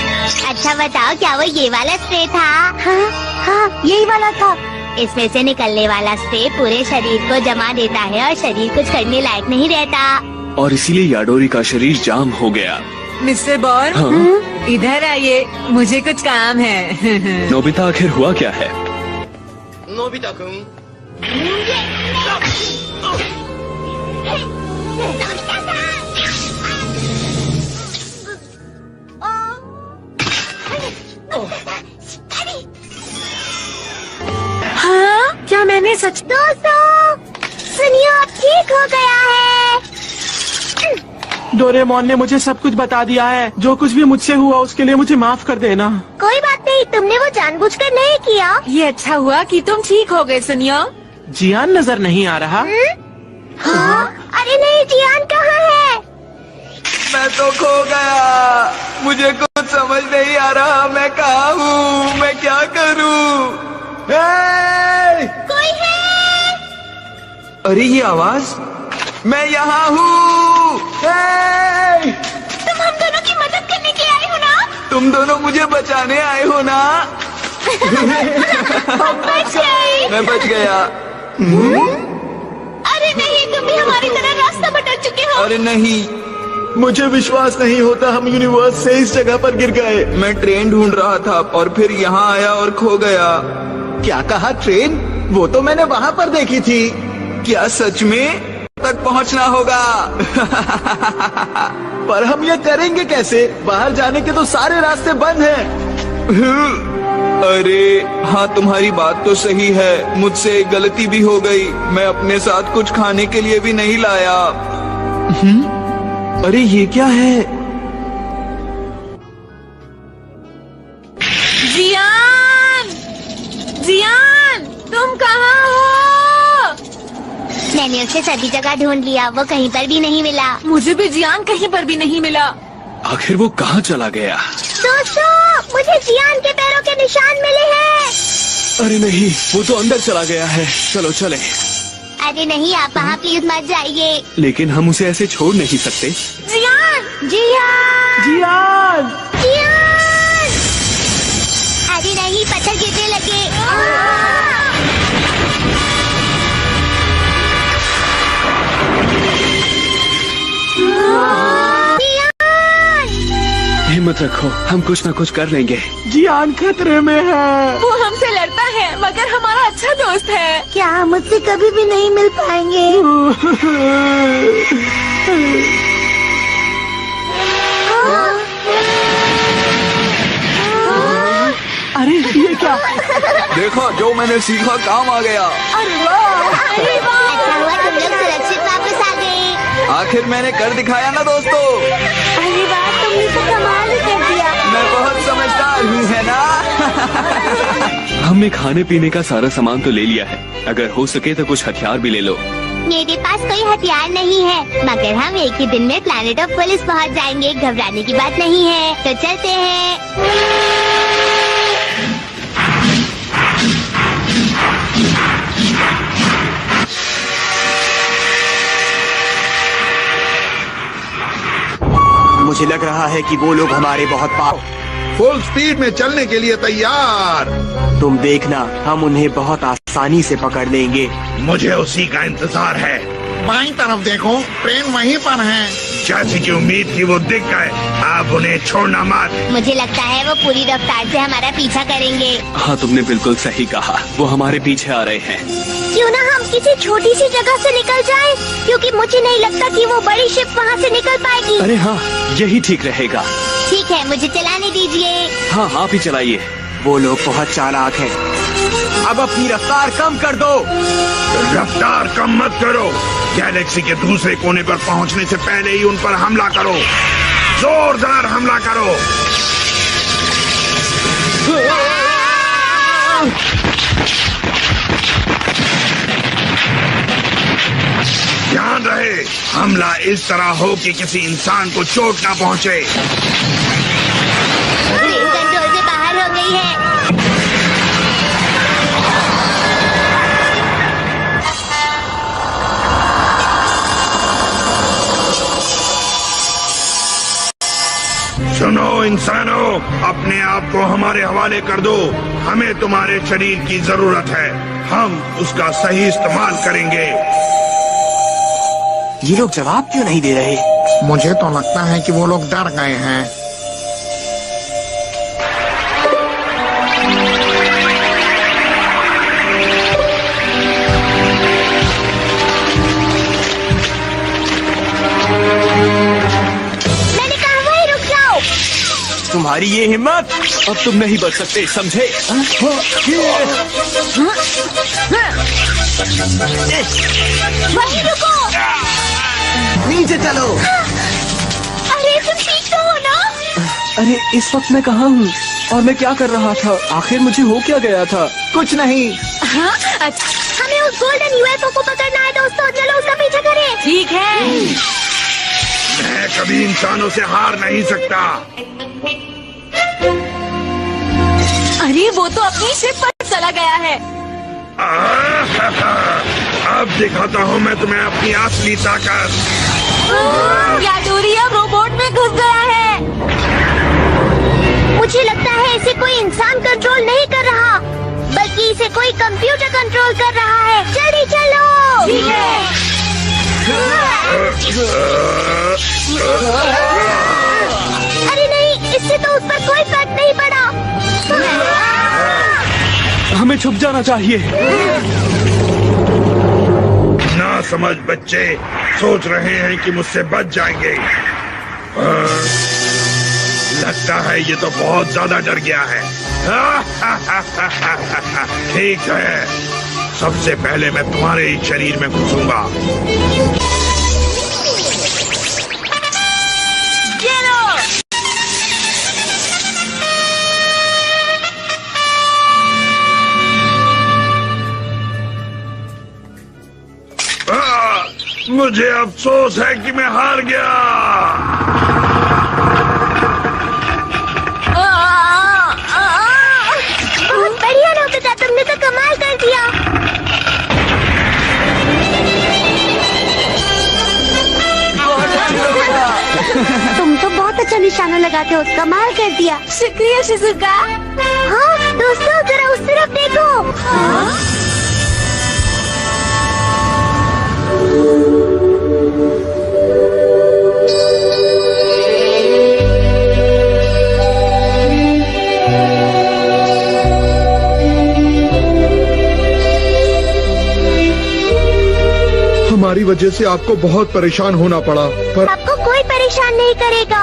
अच्छा बताओ, क्या वो ये वाला स्प्रे था? हाँ, यही वाला था। इसमें से निकलने वाला स्प्रे पूरे शरीर को जमा देता है और शरीर कुछ करने लायक नहीं रहता। और इसीलिए याडोरी का शरीर जाम हो गया। मिस्टर बॉर्न, हाँ? इधर आइए, मुझे कुछ काम है। नोबिता, आखिर हुआ क्या है? नोबिता कुं, हाँ, क्या मैंने सच? दोस्तों, सुनिए, अब ठीक हो गया है। डोरेमोन ने मुझे सब कुछ बता दिया है। जो कुछ भी मुझसे हुआ उसके लिए मुझे माफ कर देना। कोई बात नहीं, तुमने वो जानबूझकर नहीं किया। ये अच्छा हुआ कि तुम ठीक हो गए। सुनियो, जियान नजर नहीं आ रहा। हाँ? अरे नहीं, जियान कहाँ है? मैं तो खो गया। मुझे कुछ समझ नहीं आ रहा। मैं कहाँ हूँ? मैं क्या करूँ? कोई है? अरे ये आवाज, मैं यहाँ हूँ। तुम हम दोनों की मदद करने के लिए आए हो ना? तुम दोनों मुझे बचाने आए हो ना? हम बच गए। मैं बच गया। अरे नहीं, तुम भी हमारी तरह रास्ता भटक चुके हो। अरे नहीं, मुझे विश्वास नहीं होता हम यूनिवर्स से इस जगह पर गिर गए। मैं ट्रेन ढूंढ रहा था और फिर यहाँ आया और खो गया। क्या कहा ट्रेन? वो तो मैंने वहाँ पर देखी थी। क्या सच में? तक पहुँचना होगा। पर हम ये करेंगे कैसे? बाहर जाने के तो सारे रास्ते बंद हैं। अरे हाँ, तुम्हारी बात तो सही है। मुझसे एक गलती भी हो गई। मैं अपने साथ कुछ खाने के लिए भी नहीं लाया। अरे ये क्या है? जियान, जियान, तुम कहाँ हो? मैंने उसे सभी जगह ढूंढ लिया, वो कहीं पर भी नहीं मिला। मुझे भी जियान कहीं पर भी नहीं मिला। आखिर वो कहाँ चला गया? दोस्तों, मुझे जियान के पैरों के निशान मिले हैं। अरे नहीं, वो तो अंदर चला गया है। चलो चले। अरे नहीं, आप वहाँ प्लीज मत जाइए। लेकिन हम उसे ऐसे छोड़ नहीं सकते। जियान, जियान, जियान, जियान। अरे नहीं, पत्थर गिरने लगे। हिम्मत रखो, हम कुछ न कुछ कर लेंगे। जियान खतरे में है। वो हमसे लड़ता है मगर हमारा अच्छा दोस्त है। क्या हम मुझसे कभी भी नहीं मिल पाएंगे? अरे ये क्या? देखो, जो मैंने सीखा काम आ गया। अरे वाह, अरे वाह। अच्छा हुआ तुम लोग सुरक्षित वापस आ गए। आखिर मैंने कर दिखाया ना दोस्तों। अरे वाह, तुमने तो कमाल ही कर दिया। मैं बहुत समझदार हूँ, है ना? हमने खाने पीने का सारा सामान तो ले लिया है। अगर हो सके तो कुछ हथियार भी ले लो। मेरे पास कोई हथियार नहीं है, मगर हम एक ही दिन में प्लैनेट ऑफ पुलिस पहुंच जाएंगे। घबराने की बात नहीं है, तो चलते हैं। मुझे लग रहा है कि वो लोग हमारे बहुत पास। फुल स्पीड में चलने के लिए तैयार। तुम देखना, हम उन्हें बहुत आसानी से पकड़ लेंगे। मुझे उसी का इंतजार है। बाईं तरफ देखो, ट्रेन वहीं पर है। जैसी की उम्मीद थी वो दिख गए। आप उन्हें छोड़ना मत। मुझे लगता है वो पूरी रफ्तार से हमारा पीछा करेंगे। हाँ, तुमने बिल्कुल सही कहा। वो हमारे पीछे आ रहे हैं। क्यों ना हम किसी छोटी सी जगह से निकल जाएं, क्योंकि मुझे नहीं लगता कि वो बड़ी शिप वहाँ से निकल पाएगी। अरे हाँ, यही ठीक रहेगा। ठीक है, मुझे चलाने दीजिए। हाँ, आप ही चलाइए। वो लोग बहुत चालाक हैं। अब अपनी रफ्तार कम कर दो। रफ्तार कम मत करो। गैलेक्सी के दूसरे कोने पर पहुंचने से पहले ही उन पर हमला करो। जोरदार हमला करो। ध्यान रहे, हमला इस तरह हो कि किसी इंसान को चोट ना पहुंचे। ट्रेन कंट्रोल से बाहर हो गई है। सुनो इंसानों, अपने आप को हमारे हवाले कर दो। हमें तुम्हारे शरीर की जरूरत है, हम उसका सही इस्तेमाल करेंगे। ये लोग जवाब क्यों नहीं दे रहे? मुझे तो लगता है कि वो लोग डर गए हैं। तुम्हारी ये हिम्मत! अब तुम नहीं बच सकते, समझे? वहीं रुको। नीचे चलो। अरे तुम ठीक तो हो ना? अरे इस वक्त मैं कहाँ हूँ और मैं क्या कर रहा था? आखिर मुझे हो क्या गया था? कुछ नहीं। हाँ? अच्छा, हमें उस गोल्डन यूएफओ को पकड़ना है दोस्तों, चलो उसका पीछा करें। ठीक है। मैं कभी इंसानों से हार नहीं सकता। अरे वो तो अपनी शिप पर चला गया है। अब दिखाता हूँ मैं तुम्हें अपनी असली ताकत। याडोरिया रोबोट में घुस गया है। मुझे लगता है इसे कोई इंसान कंट्रोल नहीं कर रहा, बल्कि इसे कोई कंप्यूटर कंट्रोल कर रहा है। जल्दी चलो। ठीक है। अरे नहीं, इससे तो उस पर कोई फर्क नहीं पड़ा। हमें छुप जाना चाहिए। ना समझ बच्चे सोच रहे हैं कि मुझसे बच जाएंगे। लगता है ये तो बहुत ज्यादा डर गया है। ठीक है, सबसे पहले मैं तुम्हारे ही शरीर में घुसूंगा। मुझे अफसोस है कि मैं हार गया। बहुत बढ़िया नोबिता, तुमने तो कमाल कर दिया। तुम तो बहुत अच्छा निशाना लगाते हो, कमाल कर दिया। शुक्रिया शिजुका। हाँ दोस्तों, जरा उस तरफ देखो। हमारी वजह से आपको बहुत परेशान होना पड़ा, पर आपको कोई परेशान नहीं करेगा।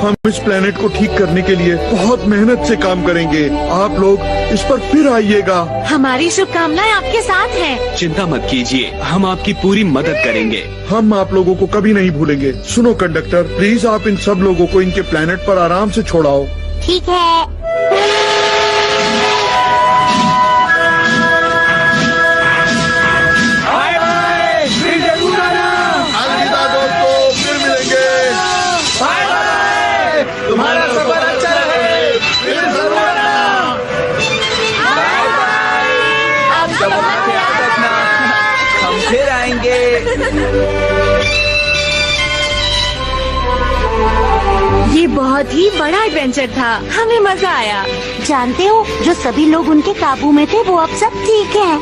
हम इस प्लेनेट को ठीक करने के लिए बहुत मेहनत से काम करेंगे। आप लोग इस पर फिर आइएगा। हमारी शुभकामनाएं आपके साथ हैं। चिंता मत कीजिए, हम आपकी पूरी मदद करेंगे। हम आप लोगों को कभी नहीं भूलेंगे। सुनो कंडक्टर, प्लीज आप इन सब लोगों को इनके प्लेनेट पर आराम से छोड़ाओ। ठीक है। अलविदा दोस्तों, फिर मिलेंगे। तुम्हारा सफर अच्छा रहे। फिर जरूर आना। हम फिर आएंगे। ये बहुत ही बड़ा एडवेंचर था, हमें मजा आया। जानते हो, जो सभी लोग उनके काबू में थे वो अब सब ठीक है।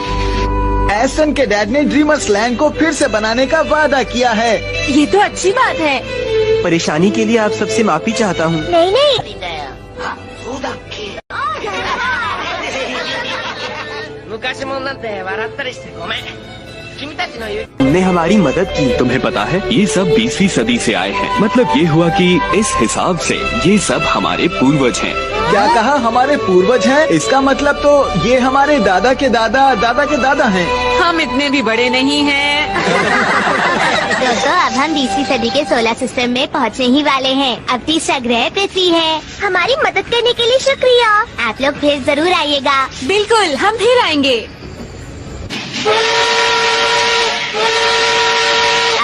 एसन के डैड ने ड्रीमर्स लैंड को फिर से बनाने का वादा किया है। ये तो अच्छी बात है। परेशानी के लिए आप सबसे माफी चाहता हूँ। नहीं नहीं, तुमने हमारी मदद की। तुम्हें पता है, ये सब 20वीं सदी से आए हैं। मतलब ये हुआ कि इस हिसाब से ये सब हमारे पूर्वज हैं। क्या कहा? हमारे पूर्वज हैं? इसका मतलब तो ये हमारे दादा के दादा दादा के दादा हैं। हम इतने भी बड़े नहीं हैं। दोस्तों, अब हम 20वीं सदी के सोलर सिस्टम में पहुंचने ही वाले हैं। अब तीसरा ग्रह पृथ्वी है। हमारी मदद करने के लिए शुक्रिया। आप लोग फिर जरूर आइएगा। बिल्कुल, हम फिर आएंगे।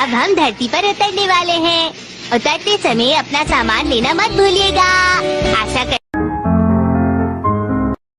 अब हम धरती पर उतरने वाले हैं। उतरते समय अपना सामान लेना मत भूलिएगा। आशा कर